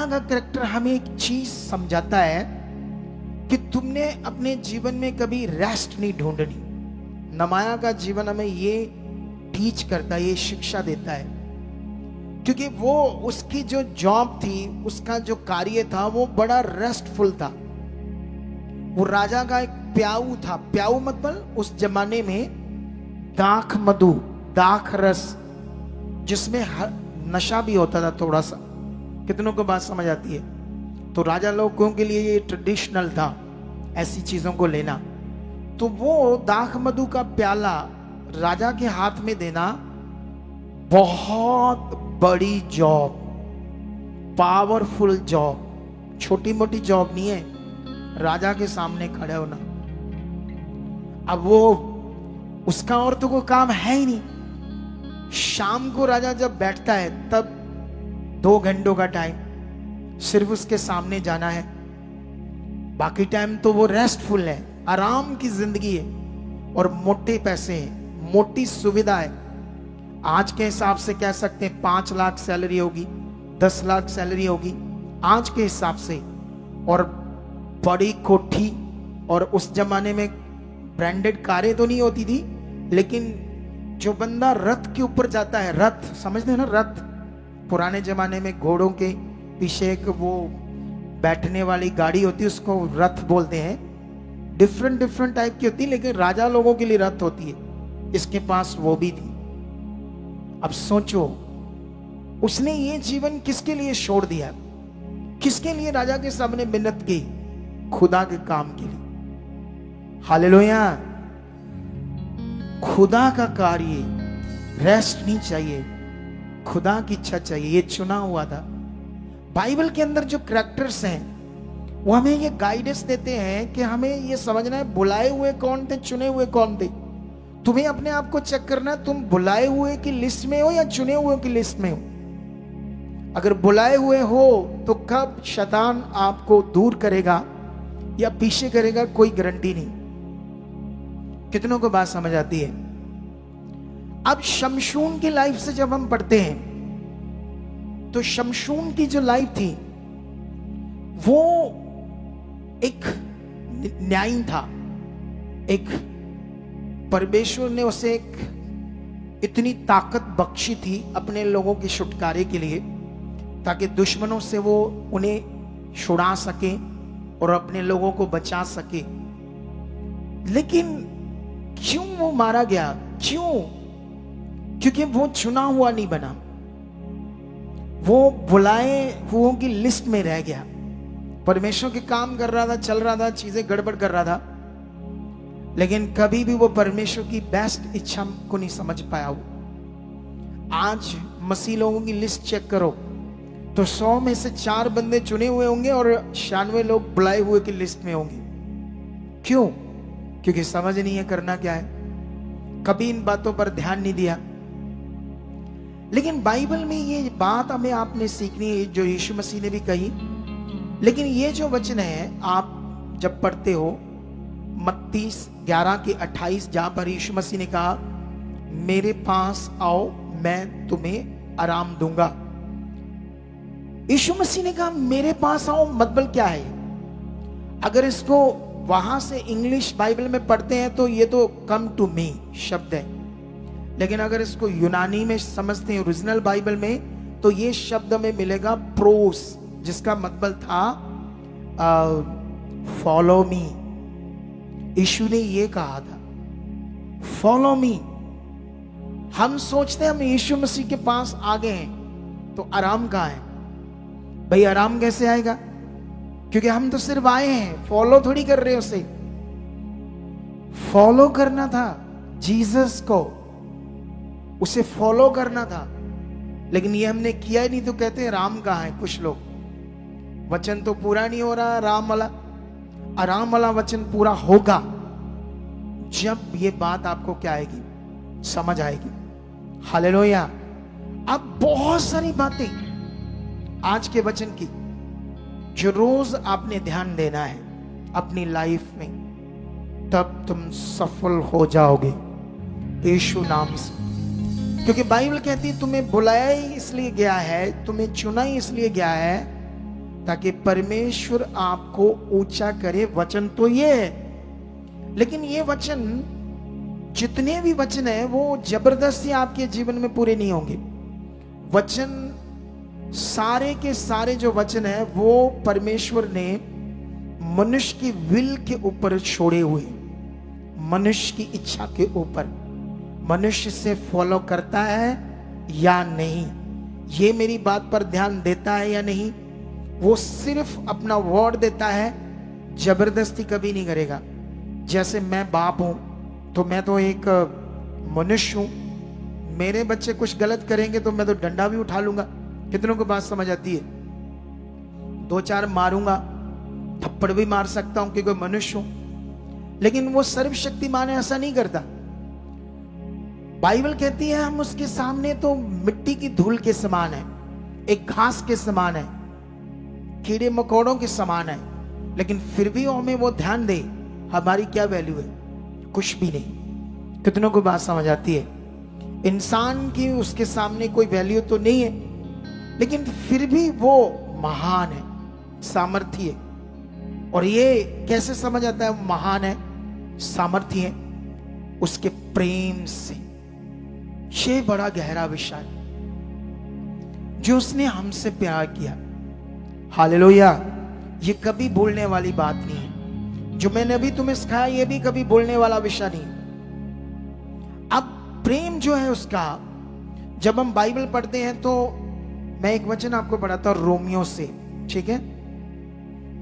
का कैरेक्टर हमें एक चीज समझाता है कि तुमने अपने जीवन में कभी रेस्ट नहीं ढूंढनी। नमाया का जीवन हमें ये टीच करता है, ये शिक्षा देता है, क्योंकि वो उसकी जो जॉब थी, उसका जो कार्य था वो बड़ा रेस्टफुल था। वो राजा का एक प्याऊ था। प्याऊ मतलब उस जमाने में दाख मधु, दाख रस, जिसमें नशा भी होता था थोड़ा सा। कितनों को बात समझ आती है? तो राजा लोगों के लिए ये ट्रेडिशनल था ऐसी चीजों को लेना। तो वो दाख मधु का प्याला राजा के हाथ में देना बहुत बड़ी जॉब, पावरफुल जॉब, छोटी मोटी जॉब नहीं है। राजा के सामने खड़े होना, अब वो उसका और तो कोई काम है ही नहीं। शाम को राजा जब बैठता है तब 2 घंटों का टाइम सिर्फ उसके सामने जाना है, बाकी टाइम तो वो रेस्टफुल है, आराम की जिंदगी है, और मोटे पैसे हैं, मोटी सुविधा है। आज के हिसाब से कह सकते हैं 5 लाख सैलरी होगी, 10 लाख सैलरी होगी आज के हिसाब से, और बड़ी कोठी। और उस जमाने में ब्रांडेड कारें तो नहीं होती थी, लेकिन जो बंदा रथ के ऊपर जाता है, रथ समझते हैं ना, रथ पुराने जमाने में घोड़ों के पीछे एक वो बैठने वाली गाड़ी होती है, उसको रथ बोलते हैं। डिफरेंट टाइप की होती है, लेकिन राजा लोगों के लिए रथ होती है। इसके पास वो भी थी। अब सोचो, उसने ये जीवन किसके लिए छोड़ दिया? किसके लिए राजा के सामने मिन्नत की? खुदा के काम के लिए। हालेलुया। खुदा का कार्य, रेस्ट नहीं चाहिए, खुदा की इच्छा चाहिए। ये चुना हुआ था। बाइबल के अंदर जो कैरेक्टर्स हैं वो हमें ये गाइडेंस देते हैं कि हमें ये समझना है बुलाए हुए कौन थे, चुने हुए कौन थे। तुम्हें अपने आप को चेक करना है, तुम बुलाए हुए की लिस्ट में हो या चुने हुए की लिस्ट में हो। अगर बुलाए हुए हो तो कब शैतान आपको दूर करेगा या पीछे करेगा कोई गारंटी नहीं। कितनों को बात समझ आती है? अब शमशून की लाइफ से जब हम पढ़ते हैं तो शमशून की जो लाइफ थी वो एक न्याय था। एक परमेश्वर ने उसे एक इतनी ताकत बख्शी थी अपने लोगों के छुटकारे के लिए, ताकि दुश्मनों से वो उन्हें छुड़ा सके और अपने लोगों को बचा सके। लेकिन क्यों वो मारा गया? क्यों? क्योंकि वो चुना हुआ नहीं बना, वो बुलाए हुओं की लिस्ट में रह गया। परमेश्वर के काम कर रहा था, चल रहा था, चीजें गड़बड़ कर रहा था, लेकिन कभी भी वो परमेश्वर की बेस्ट इच्छा को नहीं समझ पाया। वो आज मसीह लोगों की लिस्ट चेक करो तो 100 में से 4 बंदे चुने हुए होंगे और 96 लोग बुलाए हुए की लिस्ट में होंगे। क्यों? क्योंकि समझ नहीं है करना क्या है, कभी इन बातों पर ध्यान नहीं दिया। लेकिन बाइबल में ये बात हमें आपने सीखनी है जो यीशु मसीह ने भी कही। लेकिन ये जो वचन है आप जब पढ़ते हो मत्ती 11:28, जहां पर यीशु मसीह ने कहा मेरे पास आओ मैं तुम्हें आराम दूंगा। यीशु मसीह ने कहा मेरे पास आओ, मतलब क्या है? अगर इसको वहां से इंग्लिश बाइबल में पढ़ते हैं तो ये तो कम टू मी शब्द है, लेकिन अगर इसको यूनानी में समझते हैं ओरिजिनल बाइबल में तो ये शब्द में मिलेगा प्रोस, जिसका मतलब था फॉलो मी। यीशु ने ये कहा था फॉलो मी। हम सोचते हैं हम यीशु मसीह के पास आ गए हैं तो आराम कहां है? भाई आराम कैसे आएगा? क्योंकि हम तो सिर्फ आए हैं, फॉलो थोड़ी कर रहे उसे। फॉलो करना था जीसस को, उसे फॉलो करना था, लेकिन ये हमने किया ही नहीं तो कहते हैं राम कहां है। कुछ लोग वचन तो पूरा नहीं हो रहा आराम वाला वचन पूरा होगा जब ये बात आपको क्या आएगी, समझ आएगी। हालेलुया। अब बहुत सारी बातें आज के वचन की जो रोज आपने ध्यान देना है अपनी लाइफ में, तब तुम सफल हो जाओगे यीशु नाम से। क्योंकि बाइबल कहती है तुम्हें बुलाया ही इसलिए गया है, तुम्हें चुना ही इसलिए गया है ताकि परमेश्वर आपको ऊंचा करे। वचन तो ये है, लेकिन ये वचन जितने भी वचन है वो जबरदस्ती आपके जीवन में पूरे नहीं होंगे। वचन सारे के सारे जो वचन है वो परमेश्वर ने मनुष्य की विल के ऊपर छोड़े हुए, मनुष्य की इच्छा के ऊपर। मनुष्य से फॉलो करता है या नहीं, ये मेरी बात पर ध्यान देता है या नहीं, वो सिर्फ अपना वर्ड देता है, जबरदस्ती कभी नहीं करेगा। जैसे मैं बाप हूं तो मैं तो एक मनुष्य हूं, मेरे बच्चे कुछ गलत करेंगे तो मैं तो डंडा भी उठा लूंगा। कितनों को बात समझ आती है? 2-4 मारूंगा, थप्पड़ भी मार सकता हूं क्योंकि मनुष्य हूं। लेकिन वो सर्वशक्तिमान ऐसा नहीं करता। बाइबल कहती है हम उसके सामने तो मिट्टी की धूल के समान है, एक घास के समान है, कीड़े मकोड़ों के समान है, लेकिन फिर भी हमें वो ध्यान दे, हमारी क्या वैल्यू है? कुछ भी नहीं। कितनों को बात समझ आती है? इंसान की उसके सामने कोई वैल्यू तो नहीं है, लेकिन फिर भी वो महान है, सामर्थ्य है। और ये कैसे समझ आता है महान है, सामर्थ्य है? उसके प्रेम से। ये बड़ा गहरा विषय जो उसने हमसे प्यार किया। हालेलुया। ये कभी भूलने वाली बात नहीं है। जो मैंने अभी तुम्हें सिखाया ये भी कभी भूलने वाला विषय नहीं है। अब प्रेम जो है उसका जब हम बाइबल पढ़ते हैं तो मैं एक वचन आपको पढ़ाता हूं रोमियो से, ठीक है,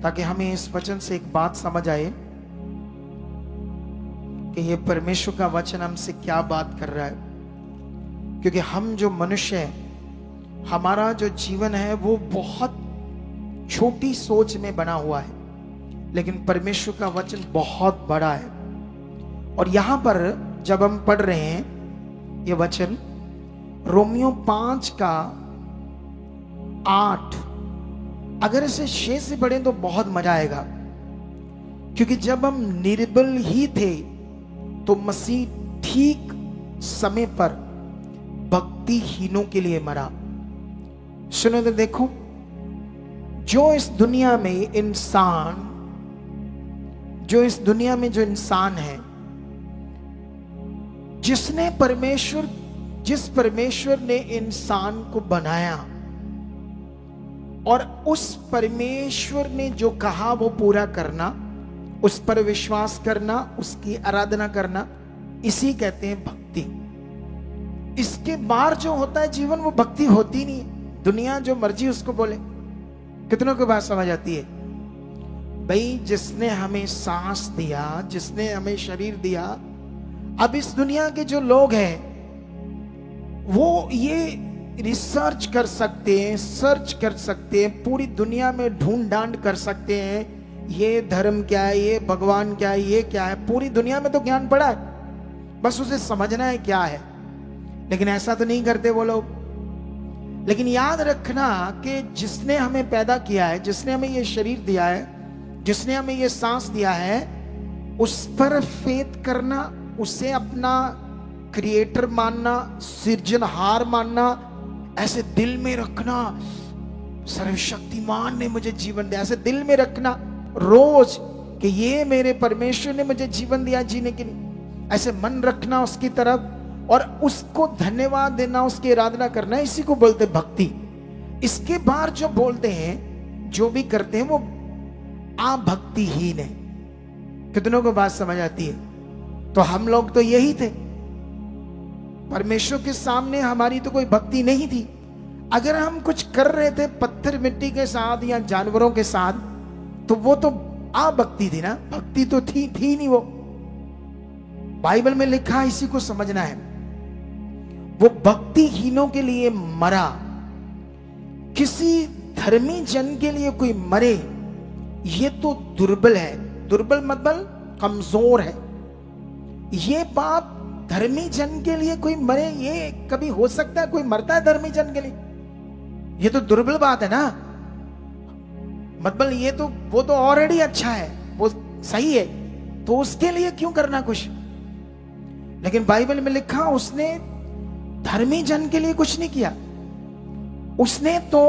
ताकि हमें इस वचन से एक बात समझ आए कि ये परमेश्वर का वचन हमसे क्या बात कर रहा है। क्योंकि हम जो मनुष्य हैं, हमारा जो जीवन है वो बहुत छोटी सोच में बना हुआ है, लेकिन परमेश्वर का वचन बहुत बड़ा है। और यहां पर जब हम पढ़ रहे हैं ये वचन रोमियो 5:8, अगर इसे 6 से पढ़ें तो बहुत मजा आएगा। क्योंकि जब हम निर्बल ही थे तो मसीह ठीक समय पर भक्तिहीनों के लिए मरा। सुनो तो देखो, जो इस दुनिया में जो इंसान है, जिस परमेश्वर ने इंसान को बनाया और उस परमेश्वर ने जो कहा वो पूरा करना, उस पर विश्वास करना, उसकी आराधना करना, इसी कहते हैं भक्ति। इसके बाहर जो होता है जीवन, वो भक्ति होती नहीं है। दुनिया जो मर्जी उसको बोले। कितनों को बात समझ आती है? भाई जिसने हमें सांस दिया, जिसने हमें शरीर दिया, अब इस दुनिया के जो लोग हैं वो ये रिसर्च कर सकते हैं, सर्च कर सकते हैं, पूरी दुनिया में ढूंढ ढांड कर सकते हैं, ये धर्म क्या है, ये भगवान क्या है, ये क्या है। पूरी दुनिया में तो ज्ञान पड़ा है, बस उसे समझना है क्या है। लेकिन ऐसा तो नहीं करते वो लोग। लेकिन याद रखना कि जिसने हमें पैदा किया है, जिसने हमें ये शरीर दिया है, जिसने हमें ये सांस दिया है, उस पर फेथ करना, उसे अपना क्रिएटर मानना, सृजनहार मानना, ऐसे दिल में रखना, सर्वशक्तिमान ने मुझे जीवन दिया, ऐसे दिल में रखना रोज कि ये मेरे परमेश्वर ने मुझे जीवन दिया जीने के लिए, ऐसे मन रखना उसकी तरफ और उसको धन्यवाद देना, उसकी आराधना करना, इसी को बोलते भक्ति। इसके बाहर जो बोलते हैं, जो भी करते हैं, वो अभक्तिहीन है। कितनों को बात समझ आती है? तो हम लोग तो यही थे। परमेश्वर के सामने हमारी तो कोई भक्ति नहीं थी। अगर हम कुछ कर रहे थे पत्थर मिट्टी के साथ या जानवरों के साथ, तो वो तो अभक्ति थी ना, भक्ति तो थी नहीं वो। बाइबल में लिखा, इसी को समझना है। वो भक्तिहीनों के लिए मरा। किसी धर्मी जन के लिए कोई मरे, ये तो दुर्बल है। दुर्बल मतलब कमजोर है। ये बात धर्मी जन के लिए कोई मरे, ये कभी हो सकता है? कोई मरता है धर्मी जन के लिए? ये तो दुर्बल बात है ना। मतलब ये तो, वो तो ऑलरेडी अच्छा है, वो सही है, तो उसके लिए क्यों करना कुछ? लेकिन बाइबल में लिखा, उसने धर्मी जन के लिए कुछ नहीं किया। उसने तो,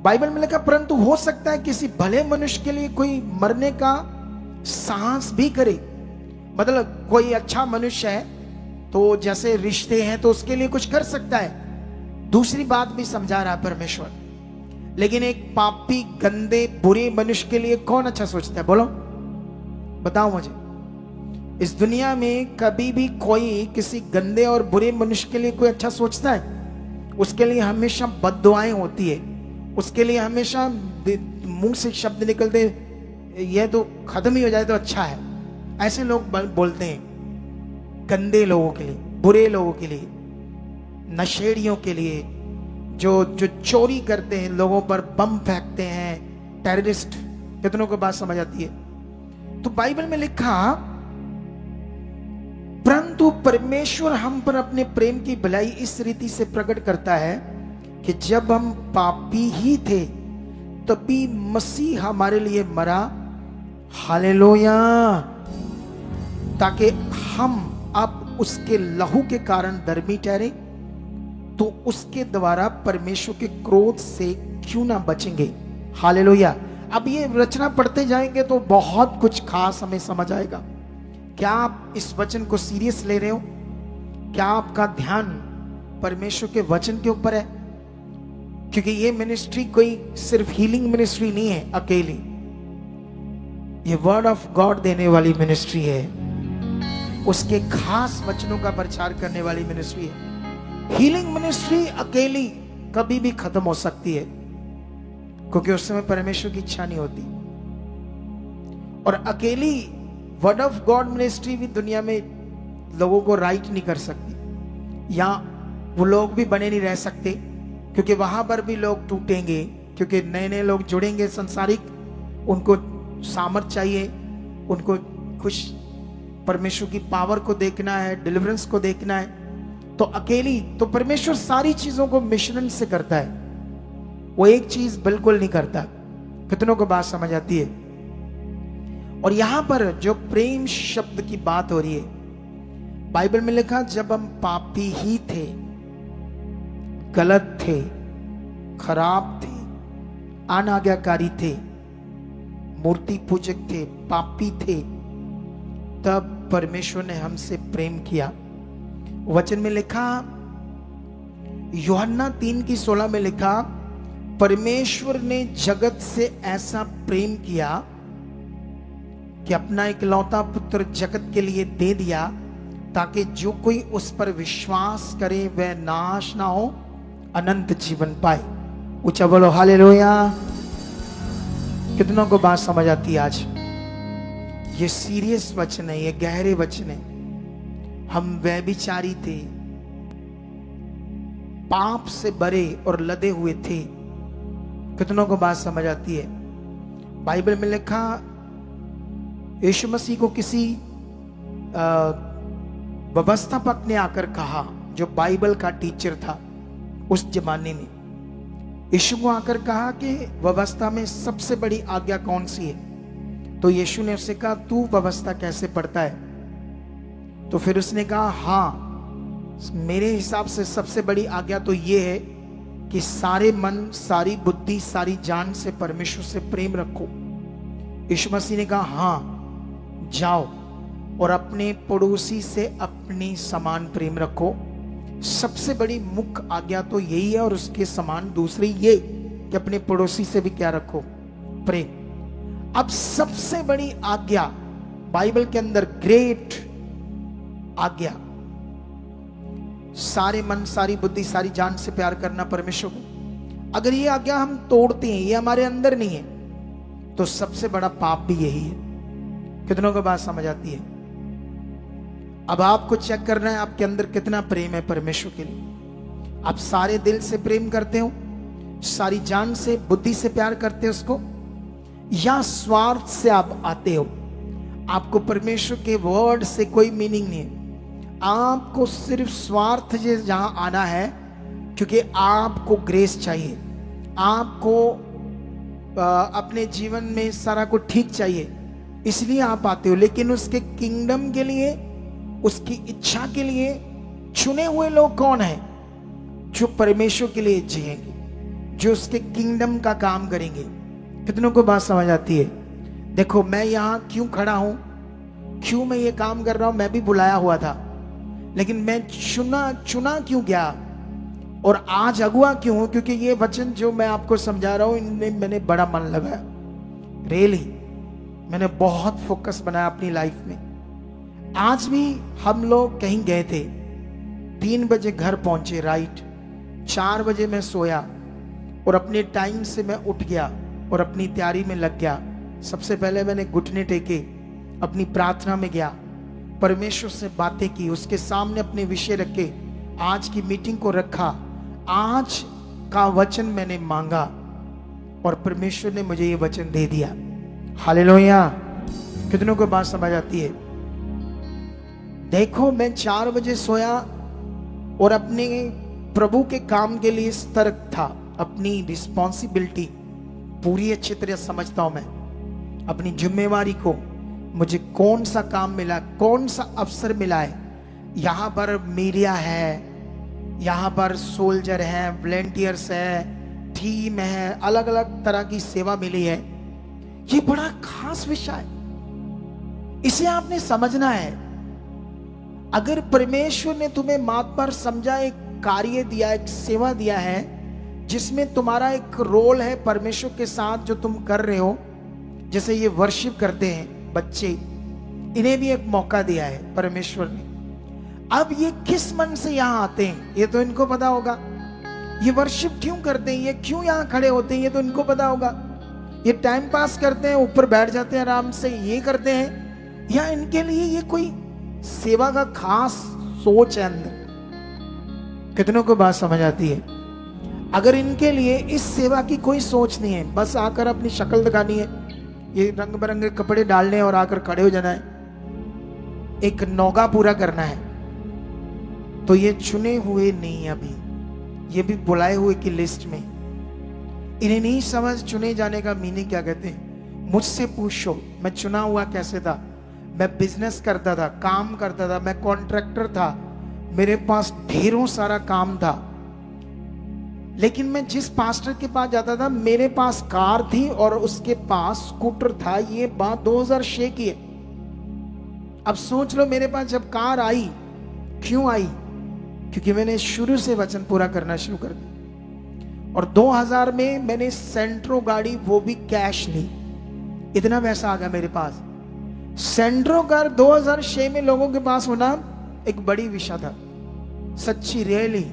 बाइबल में लिखा, परंतु हो सकता है किसी भले मनुष्य के लिए कोई मरने का साहस भी करे। मतलब कोई अच्छा मनुष्य है तो जैसे रिश्ते हैं तो उसके लिए कुछ कर सकता है। दूसरी बात भी समझा रहा परमेश्वर। लेकिन एक पापी, गंदे, बुरे मनुष्य के लिए कौन अच्छा सोचता है? बोलो, बताओ मुझे। इस दुनिया में कभी भी कोई किसी गंदे और बुरे मनुष्य के लिए कोई अच्छा सोचता है? उसके लिए हमेशा बद्दुआएं होती है। उसके लिए हमेशा मुंह से शब्द निकलते, यह तो खत्म ही हो जाए तो अच्छा है। ऐसे लोग बोलते हैं गंदे लोगों के लिए, बुरे लोगों के लिए, नशेड़ियों के लिए, जो चोरी करते हैं, लोगों पर बम फेंकते हैं, टेररिस्ट। कितनों को बात समझ आती है? तो बाइबल में लिखा, परंतु परमेश्वर हम पर अपने प्रेम की भलाई इस रीति से प्रकट करता है कि जब हम पापी ही थे तभी मसीह हमारे लिए मरा। हालेलुया। ताकि हम अब उसके लहू के कारण धर्मी ठहरे, तो उसके द्वारा परमेश्वर के क्रोध से क्यों ना बचेंगे। हालेलुया। अब ये रचना पढ़ते जाएंगे तो बहुत कुछ खास हमें समझ आएगा। क्या आप इस वचन को सीरियस ले रहे हो? क्या आपका ध्यान परमेश्वर के वचन के ऊपर है? क्योंकि ये मिनिस्ट्री कोई सिर्फ हीलिंग मिनिस्ट्री नहीं है अकेली, ये वर्ड ऑफ गॉड देने वाली मिनिस्ट्री है। उसके खास वचनों का प्रचार करने वाली मिनिस्ट्री है। हीलिंग मिनिस्ट्री अकेली कभी भी खत्म हो सकती है, क्योंकि उस समय परमेश्वर की इच्छा नहीं होती। और अकेली वर्ड ऑफ गॉड मिनिस्ट्री भी दुनिया में लोगों को राइट नहीं कर सकती, या वो लोग भी बने नहीं रह सकते, क्योंकि वहां पर भी लोग टूटेंगे, क्योंकि नए नए लोग जुड़ेंगे संसारिक, उनको सामर्थ चाहिए, उनको कुछ परमेश्वर की पावर को देखना है, डिलीवरेंस को देखना है। तो अकेली तो परमेश्वर सारी चीजों को मिश्रण से करता है, वो एक चीज बिल्कुल नहीं करता। कितनों को बात समझ आती है? और यहां पर जो प्रेम शब्द की बात हो रही है, बाइबल में लिखा, जब हम पापी ही थे, गलत थे, खराब थे, अनाज्ञाकारी थे, मूर्ति पूजक थे, पापी थे, तब परमेश्वर ने हमसे प्रेम किया। वचन में लिखा, यूहन्ना 3:16 में लिखा, परमेश्वर ने जगत से ऐसा प्रेम किया कि अपना इकलौता पुत्र जगत के लिए दे दिया, ताकि जो कोई उस पर विश्वास करे वह नाश ना हो, अनंत जीवन पाए। ऊंचा बोलो हालेलुया। कितनों को बात समझ आती है आज? ये सीरियस वचन है, ये गहरे वचन है। हम व्यभिचारी थे, पाप से भरे और लदे हुए थे। कितनों को बात समझ आती है? बाइबल में लिखा, यीशु मसीह को किसी व्यवस्थापक ने आकर कहा, जो बाइबल का टीचर था उस जमाने में, यीशु को आकर कहा कि व्यवस्था में सबसे बड़ी आज्ञा कौन सी है? तो यीशु ने उससे कहा, तू व्यवस्था कैसे पढ़ता है? तो फिर उसने कहा, हाँ, मेरे हिसाब से सबसे बड़ी आज्ञा तो ये है कि सारे मन, सारी बुद्धि, सारी जान से परमेश्वर से प्रेम रखो। यीशु मसीह ने कहा, हाँ, जाओ और अपने पड़ोसी से अपने समान प्रेम रखो। सबसे बड़ी मुख्य आज्ञा तो यही है, और उसके समान दूसरी ये कि अपने पड़ोसी से भी क्या रखो? प्रेम। अब सबसे बड़ी आज्ञा बाइबल के अंदर, ग्रेट आज्ञा, सारे मन, सारी बुद्धि, सारी जान से प्यार करना परमेश्वर को, अगर ये आज्ञा हम तोड़ते हैं, ये हमारे अंदर नहीं है, तो सबसे बड़ा पाप भी यही है। कितनों को बात समझ आती है? अब आपको चेक करना है आपके अंदर कितना प्रेम है परमेश्वर के लिए। आप सारे दिल से प्रेम करते हो, सारी जान से, बुद्धि से प्यार करते हो उसको, या स्वार्थ से आप आते हो? आपको परमेश्वर के वर्ड से कोई मीनिंग नहीं है, आपको सिर्फ स्वार्थ से जहां आना है, क्योंकि आपको ग्रेस चाहिए, आपको अपने जीवन में सारा कुछ ठीक चाहिए, इसलिए आप आते हो। लेकिन उसके किंगडम के लिए, उसकी इच्छा के लिए चुने हुए लोग कौन है? जो परमेश्वर के लिए जिएंगे, जो उसके किंगडम का काम करेंगे। कितनों को बात समझ आती है? देखो, मैं यहां क्यों खड़ा हूं, क्यों मैं ये काम कर रहा हूं? मैं भी बुलाया हुआ था, लेकिन मैं चुना क्यों गया, और आज अगुआ क्यों हूं? क्योंकि ये वचन जो मैं आपको समझा रहा हूं, इनमें मैंने बड़ा मन लगाया। रियली मैंने बहुत फोकस बनाया अपनी लाइफ में। आज भी हम लोग कहीं गए थे, 3 बजे घर पहुंचे, राइट, 4 बजे मैं सोया, और अपने टाइम से मैं उठ गया और अपनी तैयारी में लग गया। सबसे पहले मैंने घुटने टेके, अपनी प्रार्थना में गया, परमेश्वर से बातें की, उसके सामने अपने विषय रखे, आज की मीटिंग को रखा, आज का वचन मैंने मांगा, और परमेश्वर ने मुझे ये वचन दे दिया। हालेलुया। कितनों को बात समझ आती है? देखो, मैं 4 बजे सोया और अपने प्रभु के काम के लिए सतर्क था। अपनी रिस्पॉन्सिबिलिटी पूरी अच्छी तरह समझता हूं मैं, अपनी जिम्मेवारी को, मुझे कौन सा काम मिला, कौन सा अवसर मिला है। यहां पर मीडिया है, यहां पर सोल्जर है, वॉलंटियर्स है, थीम है, अलग अलग तरह की सेवा मिली है। ये बड़ा खास विषय है, इसे आपने समझना है। अगर परमेश्वर ने तुम्हें मात पर समझा, एक कार्य दिया, एक सेवा दिया है, जिसमें तुम्हारा एक रोल है परमेश्वर के साथ जो तुम कर रहे हो, जैसे ये वर्शिप करते हैं बच्चे, इन्हें भी एक मौका दिया है परमेश्वर ने। अब ये किस मन से यहां आते हैं ये तो इनको पता होगा। ये वर्शिप क्यों करते हैं, ये क्यों यहां खड़े होते हैं, ये तो इनको पता होगा। ये टाइम पास करते हैं, ऊपर बैठ जाते हैं आराम से, ये करते हैं, या इनके लिए ये कोई सेवा का खास सोच है अंदर? कितनों को बात समझ आती है? अगर इनके लिए इस सेवा की कोई सोच नहीं है, बस आकर अपनी शक्ल दिखानी है, ये रंग बिरंगे कपड़े डालने और आकर खड़े हो जाना है, एक नौगा पूरा करना है, तो ये चुने हुए नहीं, अभी ये भी बुलाए हुए की लिस्ट में। इन्हें नहीं समझ चुने जाने का मीनिंग क्या कहते हैं। मुझसे पूछो, मैं चुना हुआ कैसे था? मैं बिजनेस करता था, काम करता था, मैं कॉन्ट्रैक्टर था, मेरे पास ढेरों सारा काम था, लेकिन मैं जिस पास्टर के पास जाता था, मेरे पास कार थी और उसके पास स्कूटर था। ये बात 2006 की है। अब सोच लो, मेरे पास जब कार आई, क्यों आई? क्योंकि मैंने शुरू से वचन पूरा करना शुरू कर दिया। और 2000 में मैंने सेंट्रो गाड़ी, वो भी कैश ली, इतना पैसा आ गया मेरे पास। सेंट्रो कार 2006 में लोगों के पास होना एक बड़ी विषय था, सच्ची रियली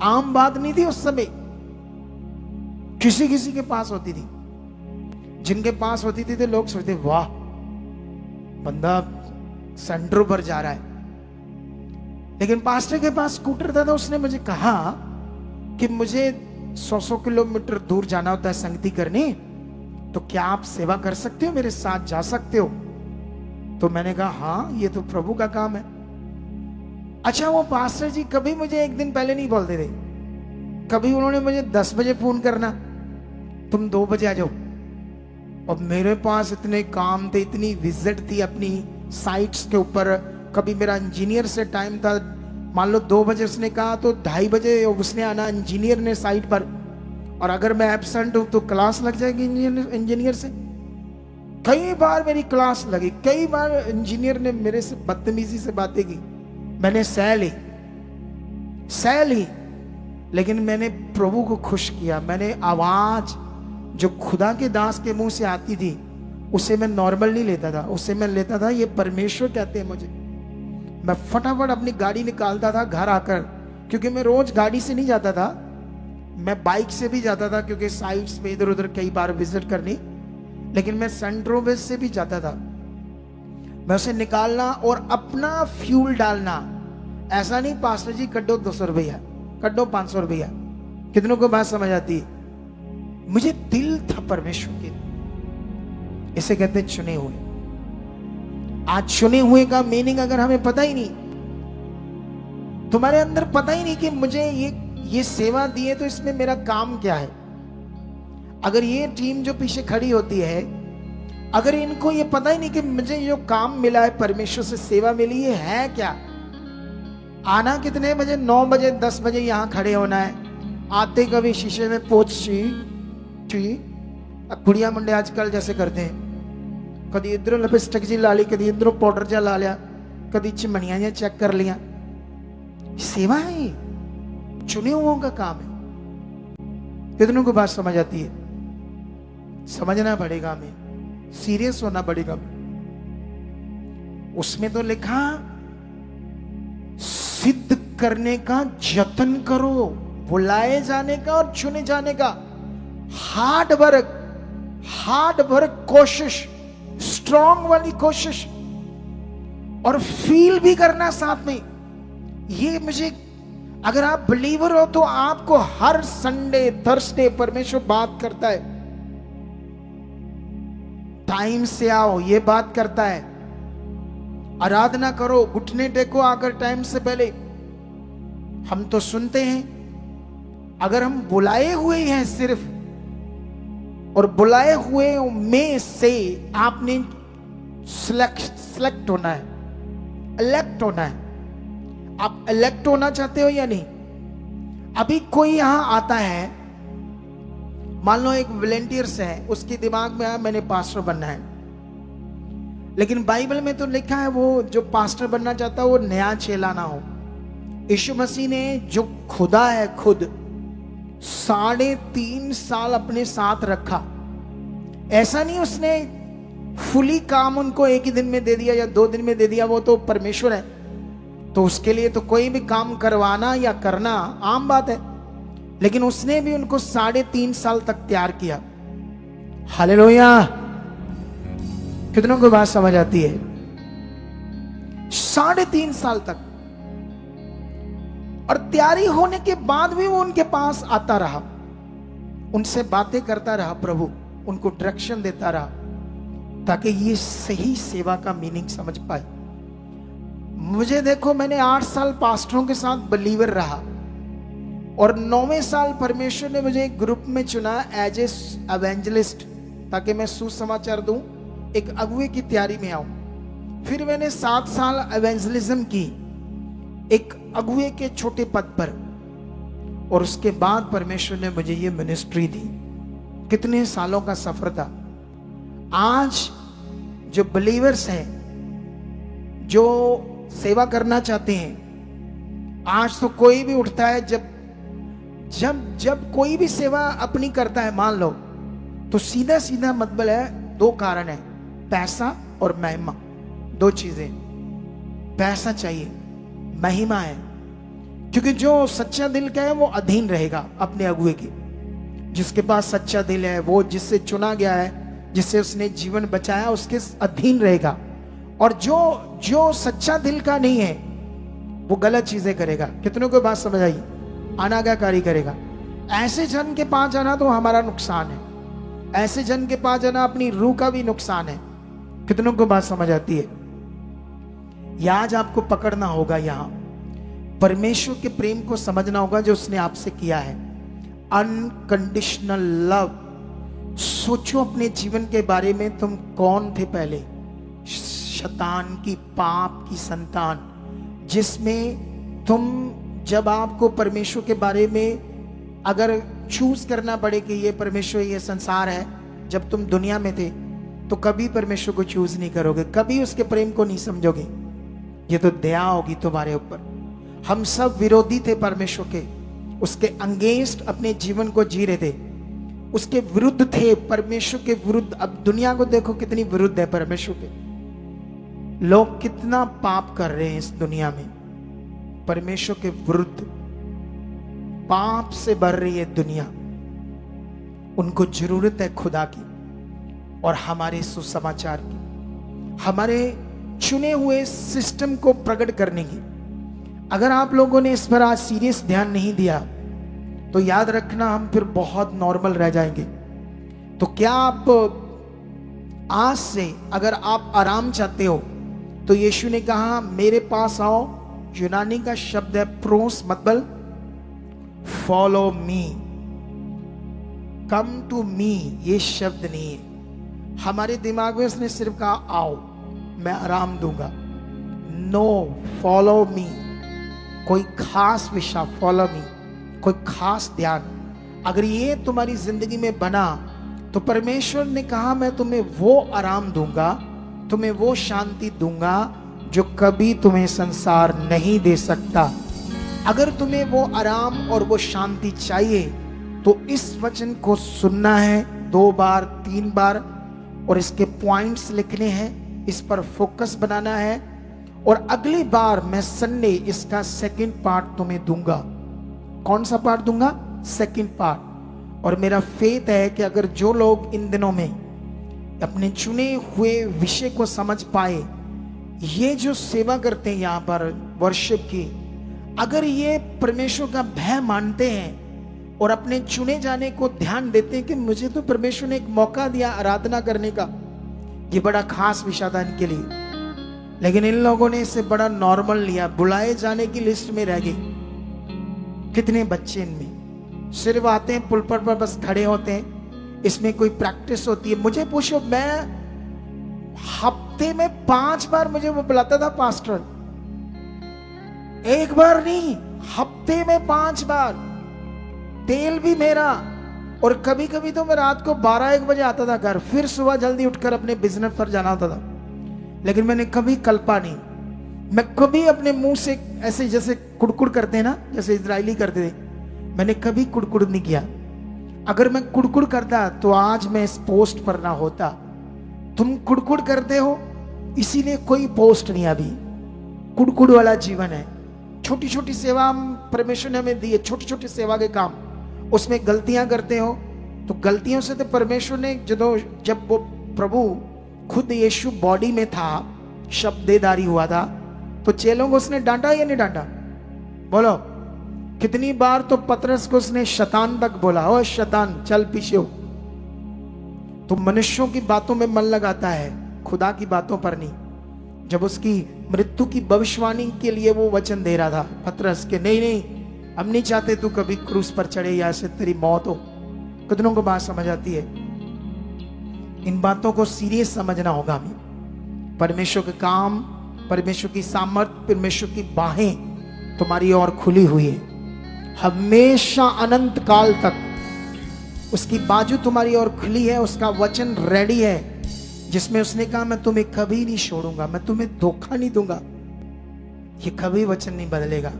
आम बात नहीं थी उस समय। किसी किसी के पास होती थी, जिनके पास होती थी तो लोग सोचते वाह बंदा सेंट्रो पर जा रहा है। लेकिन पास्टर के पास स्कूटर था तो उसने मुझे कहा कि मुझे 100 किलोमीटर दूर जाना होता है संगति करने, तो क्या आप सेवा कर सकते हो, मेरे साथ जा सकते हो? तो मैंने कहा हाँ ये तो प्रभु का काम है। अच्छा वो पास्टर जी कभी मुझे एक दिन पहले नहीं बोलते थे, कभी उन्होंने मुझे 10 बजे फोन करना तुम 2 बजे आ जाओ। अब मेरे पास इतने काम थे, इतनी विजिट थी अपनी साइट्स के ऊपर। कभी मेरा इंजीनियर से टाइम था, मान लो 2 बजे उसने कहा तो 2:30 बजे उसने आना इंजीनियर ने साइट पर, और अगर मैं एब्सेंट हूं तो क्लास लग जाएगी इंजीनियर से। कई बार मेरी क्लास लगी, कई बार इंजीनियर ने मेरे से बदतमीजी से बातें की, मैंने सह ली, लेकिन मैंने प्रभु को खुश किया। मैंने आवाज जो खुदा के दास के मुंह से आती थी उसे मैं नॉर्मल नहीं लेता था, उसे मैं लेता था ये परमेश्वर कहते हैं मुझे। मैं फटाफट अपनी गाड़ी निकालता था घर आकर, क्योंकि मैं रोज गाड़ी से नहीं जाता था, मैं बाइक से भी जाता था क्योंकि साइट्स पे इधर उधर कई बार विजिट करनी, लेकिन मैं सेंट्रो बेस से भी जाता था। मैं उसे निकालना और अपना फ्यूल डालना, ऐसा नहीं पास्टर जी कड्डो 200 रुपया, कड्डो 500 रुपया। कितनों को बात समझ आती है? मुझे दिल था परमेश्वर के, इसे कहते चुने हुए। आज चुने हुए का मीनिंग अगर हमें पता ही नहीं, तुम्हारे अंदर पता ही नहीं कि मुझे ये सेवा दी है तो इसमें मेरा काम क्या है। अगर ये टीम जो पीछे खड़ी होती है, अगर इनको ये पता ही नहीं कि मुझे जो काम मिला है परमेश्वर से सेवा मिली है क्या, आना कितने बजे, 9 बजे 10 बजे यहां खड़े होना है, आते कभी शीशे में पोछ कुड़िया मुंडे आजकल जैसे करते हैं, कभी इधरों लिपस्टिक जी ला ली, कभी इधरों पाउडर जा ला लिया, कभी चिमनियां जी चेक कर लिया। सेवा है, चुने हुओं का काम है। कितनों को बात समझ आती है? समझना पड़ेगा हमें, सीरियस होना पड़ेगा हमें। उसमें तो लिखा सिद्ध करने का जतन करो, बुलाए जाने का और चुने जाने का, हार्ड वर्क कोशिश, स्ट्रॉन्ग वाली कोशिश, और फील भी करना साथ में। ये मुझे, अगर आप बिलीवर हो तो आपको हर संडे थर्सडे परमेश्वर बात करता है, टाइम से आओ, ये बात करता है, आराधना करो, घुटने टेको आकर टाइम से पहले। हम तो सुनते हैं, अगर हम बुलाए हुए हैं सिर्फ, और बुलाए हुए में से आपने सिलेक्ट होना है, इलेक्ट होना है। आप इलेक्ट होना चाहते हो या नहीं? अभी कोई यहां आता है, मान लो एक वॉलंटियर्स है, उसके दिमाग में आया मैंने पास्टर बनना है, लेकिन बाइबल में तो लिखा है वो जो पास्टर बनना चाहता है वो नया चेला ना हो। यीशु मसीह ने जो खुदा है खुद 3.5 साल अपने साथ रखा। ऐसा नहीं उसने फुली काम उनको एक ही दिन में दे दिया या 2 दिन में दे दिया, वो तो परमेश्वर है, तो उसके लिए तो कोई भी काम करवाना या करना आम बात है, लेकिन उसने भी उनको 3.5 साल तक तैयार किया। हालेलुया! कितनों को बात समझ आती है? 3.5 साल तक, और तैयारी होने के बाद भी वो उनके पास आता रहा, उनसे बातें करता रहा, प्रभु उनको डायरेक्शन देता रहा, ताकि ये सही सेवा का मीनिंग समझ पाए। मुझे देखो, मैंने 8 साल पास्टरों के साथ बिलीवर रहा, और 9वें साल परमेश्वर ने मुझे एक ग्रुप में चुना एज ए एवेंजलिस्ट, ताकि मैं सुसमाचार दूं, एक अगुए की तैयारी में आऊं। फिर मैंने 7 साल एवेंजलिज्म की, एक अगुए के छोटे पद पर, और उसके बाद परमेश्वर ने मुझे ये मिनिस्ट्री दी। कितने सालों का सफर था। आज जो बिलीवर्स हैं, जो सेवा करना चाहते हैं, आज तो कोई भी उठता है, जब कोई भी सेवा अपनी करता है मान लो, तो सीधा सीधा मतलब है 2 कारण है, पैसा और महिमा, दो चीजें। पैसा चाहिए, महिमा है, क्योंकि जो सच्चा दिल का है वो अधीन रहेगा अपने अगुए के। जिसके पास सच्चा दिल है, वो जिससे चुना गया है, जिससे उसने जीवन बचाया, उसके अधीन रहेगा। और जो सच्चा दिल का नहीं है वो गलत चीजें करेगा। कितनों को बात समझ आई? अनाज्ञाकारी करेगा। ऐसे जन के पास जाना तो हमारा नुकसान है, ऐसे जन के पास जाना अपनी रूह का भी नुकसान है। कितनों को बात समझ आती है? यह आज आपको पकड़ना होगा, यहां परमेश्वर के प्रेम को समझना होगा जो उसने आपसे किया है। Unconditional love. सोचो अपने जीवन के बारे में, तुम कौन थे पहले? शैतान की, पाप की संतान, जिसमें तुम, जब आपको परमेश्वर के बारे में अगर चूज करना पड़े कि ये परमेश्वर, ये संसार है, जब तुम दुनिया में थे तो कभी परमेश्वर को चूज नहीं करोगे, कभी उसके प्रेम को नहीं समझोगे। ये तो दया होगी तुम्हारे ऊपर। हम सब विरोधी थे परमेश्वर के, उसके अगेंस्ट अपने जीवन को जी रहे थे, उसके विरुद्ध थे, परमेश्वर के विरुद्ध। अब दुनिया को देखो कितनी विरुद्ध है परमेश्वर के। लोग कितना पाप कर रहे हैं इस दुनिया में, परमेश्वर के विरुद्ध। पाप से भर रही है दुनिया। उनको जरूरत है खुदा की और हमारे सुसमाचार की, हमारे चुने हुए सिस्टम को प्रकट करने की। अगर आप लोगों ने इस पर आज सीरियस ध्यान नहीं दिया तो याद रखना हम फिर बहुत नॉर्मल रह जाएंगे। तो क्या आप आज से, अगर आप आराम चाहते हो तो यीशु ने कहा मेरे पास आओ। यूनानी का शब्द है प्रोस, मतलब follow me, come to me. ये शब्द नहीं है हमारे दिमाग में, उसने सिर्फ कहा आओ मैं आराम दूंगा। No, follow me. कोई खास विषय, फॉलो मी, कोई खास ध्यान। अगर ये तुम्हारी जिंदगी में बना तो परमेश्वर ने कहा मैं तुम्हें वो आराम दूंगा, तुम्हें वो शांति दूंगा जो कभी तुम्हें संसार नहीं दे सकता। अगर तुम्हें वो आराम और वो शांति चाहिए तो इस वचन को सुनना है 2 बार 3 बार, और इसके पॉइंट्स लिखने हैं, इस पर फोकस बनाना है। और अगली बार मैं संडे इसका सेकंड पार्ट तुम्हें दूंगा। कौन सा पार्ट दूंगा? Second part. और मेरा फेथ है कि अगर जो लोग इन दिनों में अपने चुने हुए विषय को समझ पाए, ये जो सेवा करते हैं यहाँ पर वर्शिप की, अगर ये परमेश्वर का भय मानते हैं और अपने चुने जाने को ध्यान देते हैं कि मुझे तो परमेश्वर ने एक मौका दिया आराधना करने का, ये बड़ा खास विषय था इनके लिए। लेकिन इन लोगों ने इसे बड़ा नॉर्मल लिया, बुलाए जाने की लिस्ट में रह गए। कितने बच्चे इनमें सिर्फ आते हैं पुल पर बस खड़े होते हैं, इसमें कोई प्रैक्टिस होती है? मुझे पूछो, मैं हफ्ते में 5 बार मुझे वो बुलाता था पास्टर, एक बार नहीं, हफ्ते में 5 बार, तेल भी मेरा। और कभी कभी तो मैं रात को 12-1 बजे आता था घर, फिर सुबह जल्दी उठकर अपने बिजनेस पर जाना होता था। लेकिन मैंने कभी कल्पा नहीं, मैं कभी अपने मुंह से ऐसे जैसे कुड़कुड़ करते हैं ना, जैसे इजरायली करते थे, मैंने कभी कुड़कुड़ नहीं किया। अगर मैं कुड़कुड़ करता तो आज मैं इस पोस्ट पर ना होता। तुम कुड़कुड़ करते हो इसीलिए कोई पोस्ट नहीं। अभी कुड़कुड़ वाला जीवन है। छोटी छोटी सेवा हम परमेश्वर ने हमें दी है, छोटी छोटी सेवा के काम, उसमें गलतियां करते हो तो गलतियों से तो परमेश्वर ने, जब वो प्रभु खुद यीशु बॉडी में था, शब्देदारी हुआ था, तो चेलों को उसने डांटा या नहीं डांटा? बोलो कितनी बार तो पतरस को उसने शैतान तक बोला, ओ शैतान चल पीछे हो। तो मनुष्यों की बातों में मन लगाता है, खुदा की बातों पर नहीं। जब उसकी मृत्यु की भविष्यवाणी के लिए वो वचन दे रहा था पतरस के, नहीं नहीं हम नहीं चाहते तू कभी क्रूस पर चढ़े या से तेरी मौत हो। कितनों को बात समझ आती है? इन बातों को सीरियस समझना होगा हमें। परमेश्वर के काम, परमेश्वर की सामर्थ, परमेश्वर की बाहें तुम्हारी ओर खुली हुई है हमेशा, अनंत काल तक उसकी बाजू तुम्हारी ओर खुली है। उसका वचन रेडी है जिसमें उसने कहा मैं तुम्हें कभी नहीं छोड़ूंगा, मैं तुम्हें धोखा नहीं दूंगा। ये कभी वचन नहीं बदलेगा।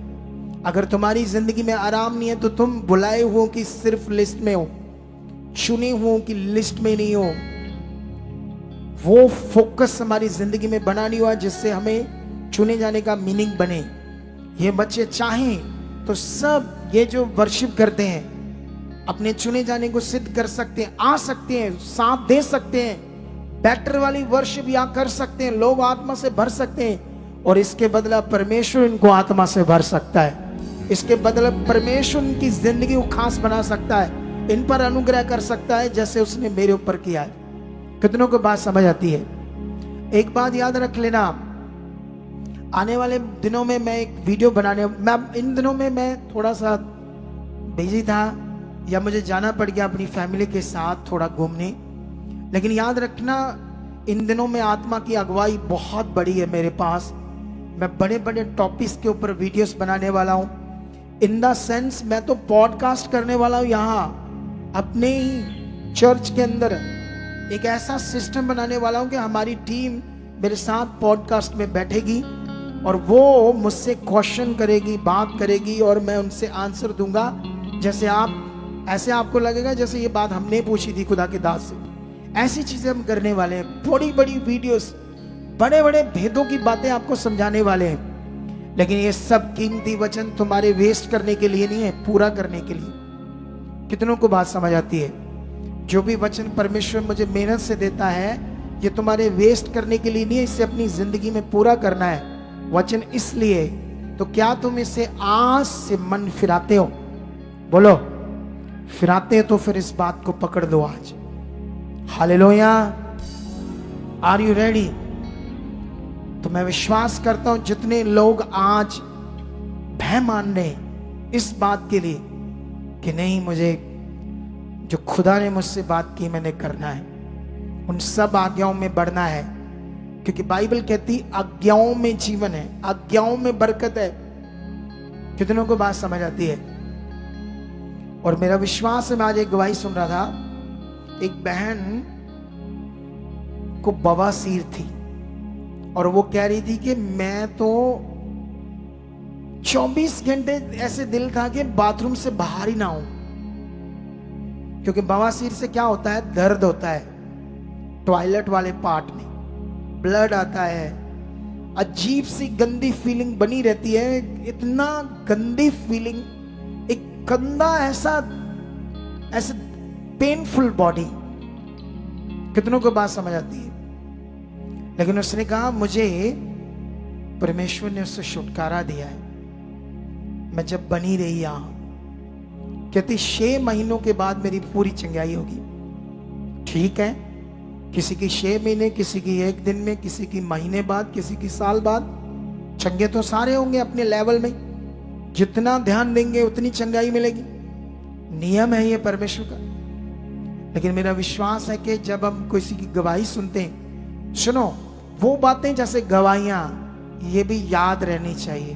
अगर तुम्हारी जिंदगी में आराम नहीं है तो तुम बुलाए हुओं की सिर्फ लिस्ट में हो, चुने हुओं की लिस्ट में नहीं हो। वो फोकस हमारी जिंदगी में बना नहीं हुआ जिससे हमें चुने जाने का मीनिंग बने। ये बच्चे चाहें तो सब ये जो वर्शिप करते हैं अपने चुने जाने को सिद्ध कर सकते हैं, आ सकते हैं, साथ दे सकते हैं, बेटर वाली वर्शिप यहाँ कर सकते हैं, लोग आत्मा से भर सकते हैं और इसके बदला परमेश्वर इनको आत्मा से भर सकता है। इसके बदले परमेश्वर इनकी जिंदगी को खास बना सकता है, इन पर अनुग्रह कर सकता है जैसे उसने मेरे ऊपर किया है। कितनों को बात समझ आती है? एक बात याद रख लेना, आने वाले दिनों में मैं एक वीडियो इन दिनों में मैं थोड़ा सा बिजी था या मुझे जाना पड़ गया अपनी फैमिली के साथ थोड़ा घूमने, लेकिन याद रखना इन दिनों में आत्मा की अगुवाई बहुत बड़ी है मेरे पास। मैं बड़े बड़े टॉपिक्स के ऊपर वीडियोस बनाने वाला हूं। इन द सेंस मैं तो पॉडकास्ट करने वाला हूं, यहाँ अपने ही चर्च के अंदर एक ऐसा सिस्टम बनाने वाला हूं कि हमारी टीम मेरे साथ पॉडकास्ट में बैठेगी और वो मुझसे क्वेश्चन करेगी, बात करेगी और मैं उनसे आंसर दूंगा। जैसे ऐसे आपको लगेगा जैसे ये बात हमने पूछी थी खुदा के दास से। ऐसी चीजें हम करने वाले हैं, बड़ी बड़ी वीडियोस, बड़े बड़े भेदों की बातें आपको समझाने वाले हैं। लेकिन ये सब कीमती वचन तुम्हारे वेस्ट करने के लिए नहीं है, पूरा करने के लिए। कितनों को बात समझ आती है? जो भी वचन परमेश्वर मुझे मेहनत से देता है ये तुम्हारे वेस्ट करने के लिए नहीं है, इसे अपनी जिंदगी में पूरा करना है। वचन इसलिए, तो क्या तुम इसे आज से मन फिराते हो? बोलो, फिराते तो फिर इस बात को पकड़ लो आज। हालेलुया। Are you ready? तो मैं विश्वास करता हूं जितने लोग आज भय मान रहे इस बात के लिए कि नहीं, मुझे जो खुदा ने मुझसे बात की मैंने करना है, उन सब आज्ञाओं में बढ़ना है, क्योंकि बाइबल कहती आज्ञाओं में जीवन है, आज्ञाओं में बरकत है। कितनों को बात समझ आती है? और मेरा विश्वास है, मैं आज एक गवाही सुन रहा था, एक बहन को बवासीर थी और वो कह रही थी कि मैं तो 24 घंटे ऐसे दिल था कि बाथरूम से बाहर ही ना आऊं, क्योंकि बवासीर से क्या होता है, दर्द होता है टॉयलेट वाले पार्ट में, ब्लड आता है, अजीब सी गंदी फीलिंग बनी रहती है, इतना गंदी फीलिंग, एक गंदा ऐसा पेनफुल बॉडी। कितनों को बात समझ आती है? लेकिन उसने कहा मुझे परमेश्वर ने उससे छुटकारा दिया है। मैं जब बनी रही यहां, कहती 6 महीनों के बाद मेरी पूरी चंगाई होगी। ठीक है, किसी की 6 महीने, किसी की 1 दिन में, किसी की महीने बाद, किसी की साल बाद। चंगे तो सारे होंगे अपने लेवल में, जितना ध्यान देंगे उतनी चंगाई मिलेगी। नियम है ये परमेश्वर का। लेकिन मेरा विश्वास है कि जब हम किसी की गवाही सुनते हैं, सुनो, वो बातें जैसे गवाहियां ये भी याद रहनी चाहिए,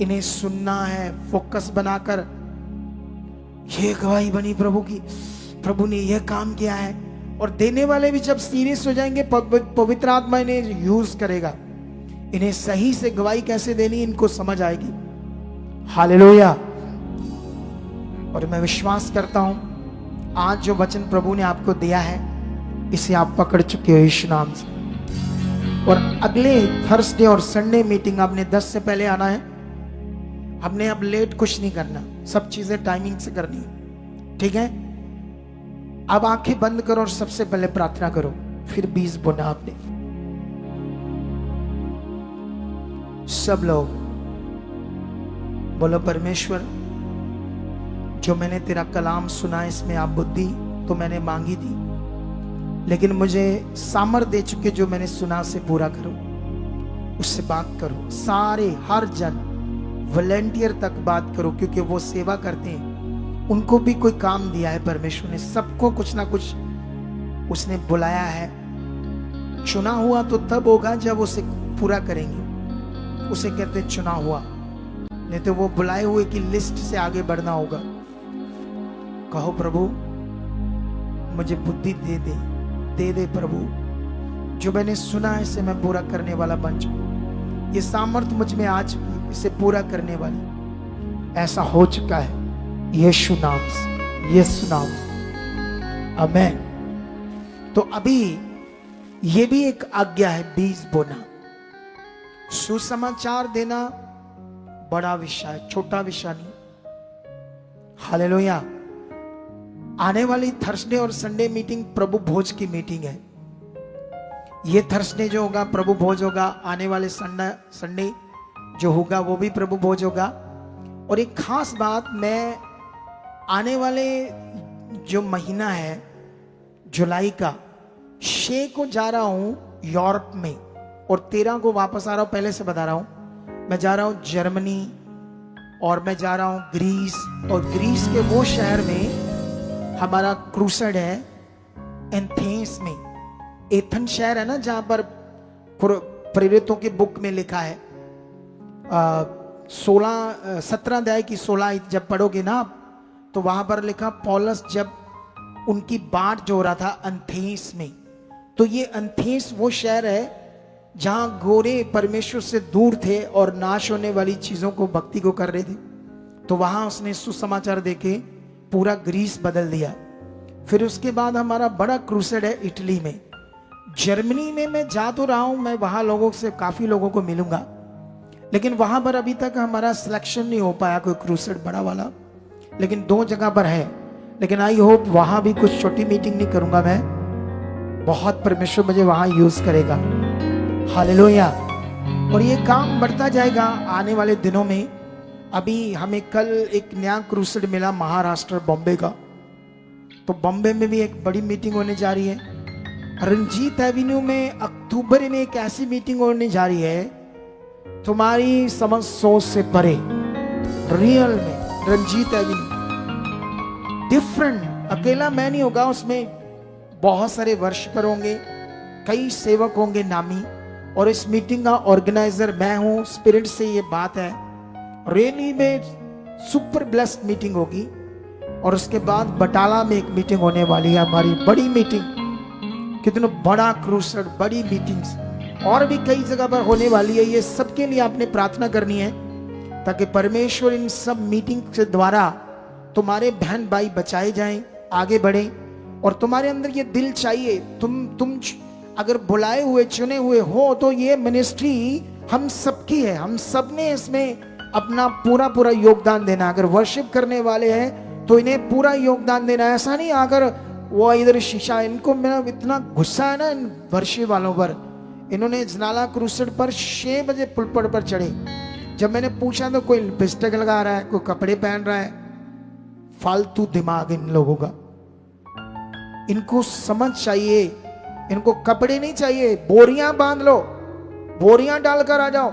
इन्हें सुनना है फोकस बनाकर। ये गवाही बनी प्रभु की, प्रभु ने यह काम किया है, और देने वाले भी जब सीरियस हो जाएंगे, पवित्र आत्मा इन्हें यूज करेगा। इन्हें सही से गवाही कैसे देनी इनको समझ आएगी। हालेलुया। और मैं विश्वास करता हूं आज जो वचन प्रभु ने आपको दिया है इसे आप पकड़ चुके हो यीशु नाम से। और अगले थर्सडे और संडे मीटिंग आपने 10 से पहले आना है। हमने अब लेट कुछ नहीं करना, सब चीजें टाइमिंग से करनी है, ठीक है? अब आंखें बंद करो और सबसे पहले प्रार्थना करो, फिर 20 बोना आपने। सब लोग बोलो, परमेश्वर जो मैंने तेरा कलाम सुना इसमें आप बुद्धि तो मैंने मांगी थी, लेकिन मुझे सामर्थ दे चुके जो मैंने सुना से पूरा करो, उससे बात करो। सारे हर जन वॉलंटियर तक बात करो, क्योंकि वो सेवा करते हैं, उनको भी कोई काम दिया है परमेश्वर ने, सबको कुछ ना कुछ उसने बुलाया है। चुना हुआ तो तब होगा जब उसे पूरा करेंगे, उसे कहते चुना हुआ, नहीं तो वो बुलाए हुए की लिस्ट से आगे बढ़ना होगा। कहो प्रभु मुझे बुद्धि दे दे प्रभु, जो मैंने सुना है इसे मैं पूरा करने वाला बन चुका। ये सामर्थ मुझ में आ चुकी, इसे पूरा करने वाली ऐसा हो चुका है यीशु नाम से, यीशु नाम से, आमीन। तो अभी ये भी एक आज्ञा है, बीज बोना। सुसमाचार देना बड़ा विषय है, छोटा विषय नहीं। हालेलुया। आने वाली थर्सडे और संडे मीटिंग प्रभु भोज की मीटिंग है। ये थर्सडे जो होगा प्रभु भोज होगा, आने वाले संडे जो होगा वो भी प्रभु भोज होगा। और एक खास बात, मैं आने वाले जो महीना है जुलाई का 6 को जा रहा हूं यूरोप में और 13 को वापस आ रहा हूं। पहले से बता रहा हूं, मैं जा रहा हूं जर्मनी और मैं जा रहा हूं ग्रीस। और ग्रीस के वो शहर में हमारा क्रूसेड है, एथेंस में। एथन शहर है ना जहां पर प्रेरितों की बुक में लिखा है 17 अध्याय की 16 जब पढ़ोगे ना आप, तो वहां पर लिखा पौलुस जब उनकी बाट जो हो रहा था एथेंस में। तो ये एथेंस वो शहर है जहां गोरे परमेश्वर से दूर थे और नाश होने वाली चीजों को, भक्ति को कर रहे थे। तो वहां उसने सुसमाचार देके पूरा ग्रीस बदल दिया। फिर उसके बाद हमारा बड़ा क्रूसेड है इटली में। जर्मनी में मैं जा तो रहा हूं, मैं वहां लोगों से, काफी लोगों को मिलूंगा, लेकिन वहां पर अभी तक हमारा सिलेक्शन नहीं हो पाया कोई क्रूसेड बड़ा वाला। लेकिन 2 जगह पर है, लेकिन आई होप वहां भी कुछ छोटी मीटिंग नहीं करूंगा मैं, बहुत परमेश्वर मुझे वहां यूज करेगा। हालेलुया। और ये काम बढ़ता जाएगा आने वाले दिनों में। अभी हमें कल एक नया क्रूसेड मिला महाराष्ट्र बॉम्बे का, तो बॉम्बे में भी एक बड़ी मीटिंग होने जा रही है। रंजीत एवेन्यू में अक्टूबर में एक ऐसी मीटिंग होने जा रही है तुम्हारी समझ सोच से परे। रियल में रंजीत एवेन्यू डिफरेंट, अकेला मैं नहीं होगा उसमें, बहुत सारे वर्शिपर होंगे, कई सेवक होंगे नामी। और इस मीटिंग का ऑर्गेनाइजर मैं हूं, स्पिरिट से ये बात है। रियली में सुपर ब्लेस्ड मीटिंग होगी। और उसके बाद बटाला में एक मीटिंग होने वाली है, हमारी बड़ी मीटिंग। कितना बड़ा क्रूसेड, बड़ी मीटिंग्स और भी कई जगह पर होने वाली है। ये सबके लिए आपने प्रार्थना करनी है ताकि परमेश्वर इन सब मीटिंग के द्वारा तुम्हारे बहन भाई बचाए जाएं, आगे बढ़े। और तुम्हारे अंदर ये दिल चाहिए, तुम अगर बुलाए हुए, चुने हुए हो, तो ये मिनिस्ट्री हम सबकी है, हम सब ने इसमें अपना पूरा पूरा योगदान देना। अगर वर्शिप करने वाले हैं तो इन्हें पूरा योगदान देना। ऐसा नहीं अगर वो इधर शीशा, इनको मेरा इतना गुस्सा है ना इन वर्शिप वालों पर। इन्होंने जनाला क्रूसेड पर 6 बजे पुलपड़ पर चढ़े। जब मैंने पूछा तो कोई लिपस्टिक लगा रहा है, कोई कपड़े पहन रहा है। फालतू दिमाग इन लोगों का। इनको समझ चाहिए, इनको कपड़े नहीं चाहिए, बोरियां बांध लो, बोरियां डालकर आ जाओ,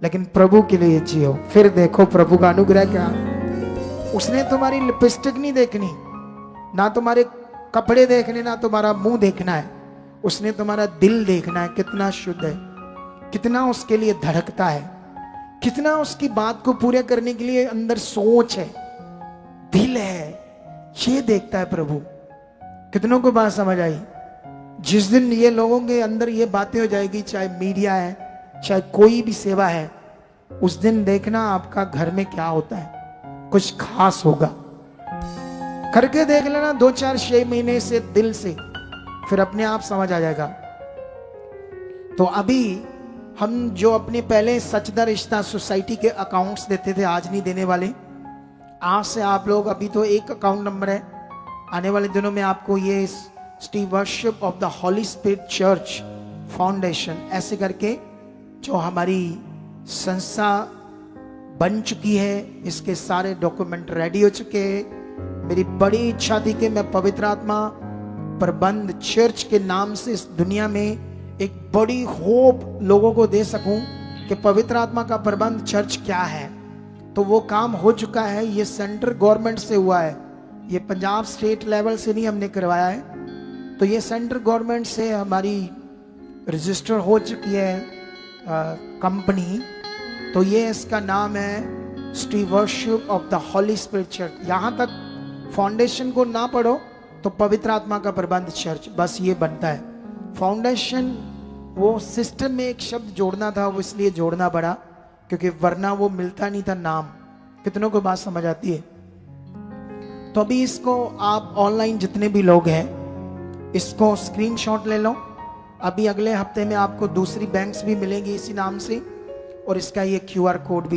लेकिन प्रभु के लिए जियो। फिर देखो प्रभु का अनुग्रह क्या। उसने तुम्हारी लिपस्टिक नहीं देखनी, ना तुम्हारे कपड़े देखने, ना तुम्हारा मुंह देखना है। उसने तुम्हारा दिल देखना है, कितना शुद्ध है, कितना उसके लिए धड़कता है, कितना उसकी बात को पूरे करने के लिए अंदर सोच है, दिल है। ये देखता है प्रभु। कितनों को बात समझ आई? जिस दिन ये लोगों के अंदर ये बातें हो जाएगी, चाहे मीडिया है, चाहे कोई भी सेवा है, उस दिन देखना आपका घर में क्या होता है, कुछ खास होगा। करके देख लेना 2-4-6 महीने से दिल से, फिर अपने आप समझ आ जाएगा। तो अभी हम जो अपने पहले सचदा रिश्ता सोसाइटी के अकाउंट्स देते थे, आज नहीं देने वाले। आज से आप लोग, अभी तो एक अकाउंट नंबर है, आने वाले दिनों में आपको ये Stewardship of the Holy Spirit Church Foundation ऐसे करके जो हमारी संस्था बन चुकी है, इसके सारे डॉक्यूमेंट रेडी हो चुके हैं। मेरी बड़ी इच्छा थी कि मैं पवित्र आत्मा प्रबंध चर्च के नाम से इस दुनिया में एक बड़ी होप लोगों को दे सकूं कि पवित्र आत्मा का प्रबंध चर्च क्या है। तो वो काम हो चुका है। ये सेंट्रल गवर्नमेंट से हुआ है, ये पंजाब स्टेट लेवल से नहीं हमने करवाया है। तो ये सेंट्रल गवर्नमेंट से हमारी रजिस्टर हो चुकी है कंपनी। तो ये इसका नाम है Stewardship of the Holy Spirit Church. यहाँ तक फाउंडेशन को ना पढ़ो तो पवित्र आत्मा का प्रबंध चर्च, बस ये बनता है। फाउंडेशन वो सिस्टम में एक शब्द जोड़ना था, वो इसलिए जोड़ना पड़ा क्योंकि वरना वो मिलता नहीं था नाम। कितनों को बात समझ आती है? तो अभी इसको आप ऑनलाइन जितने भी लोग हैं इसको स्क्रीनशॉट ले लो। अभी अगले हफ्ते में आपको दूसरी बैंक्स भी मिलेंगी इसी नाम से, और इसका ये QR कोड भी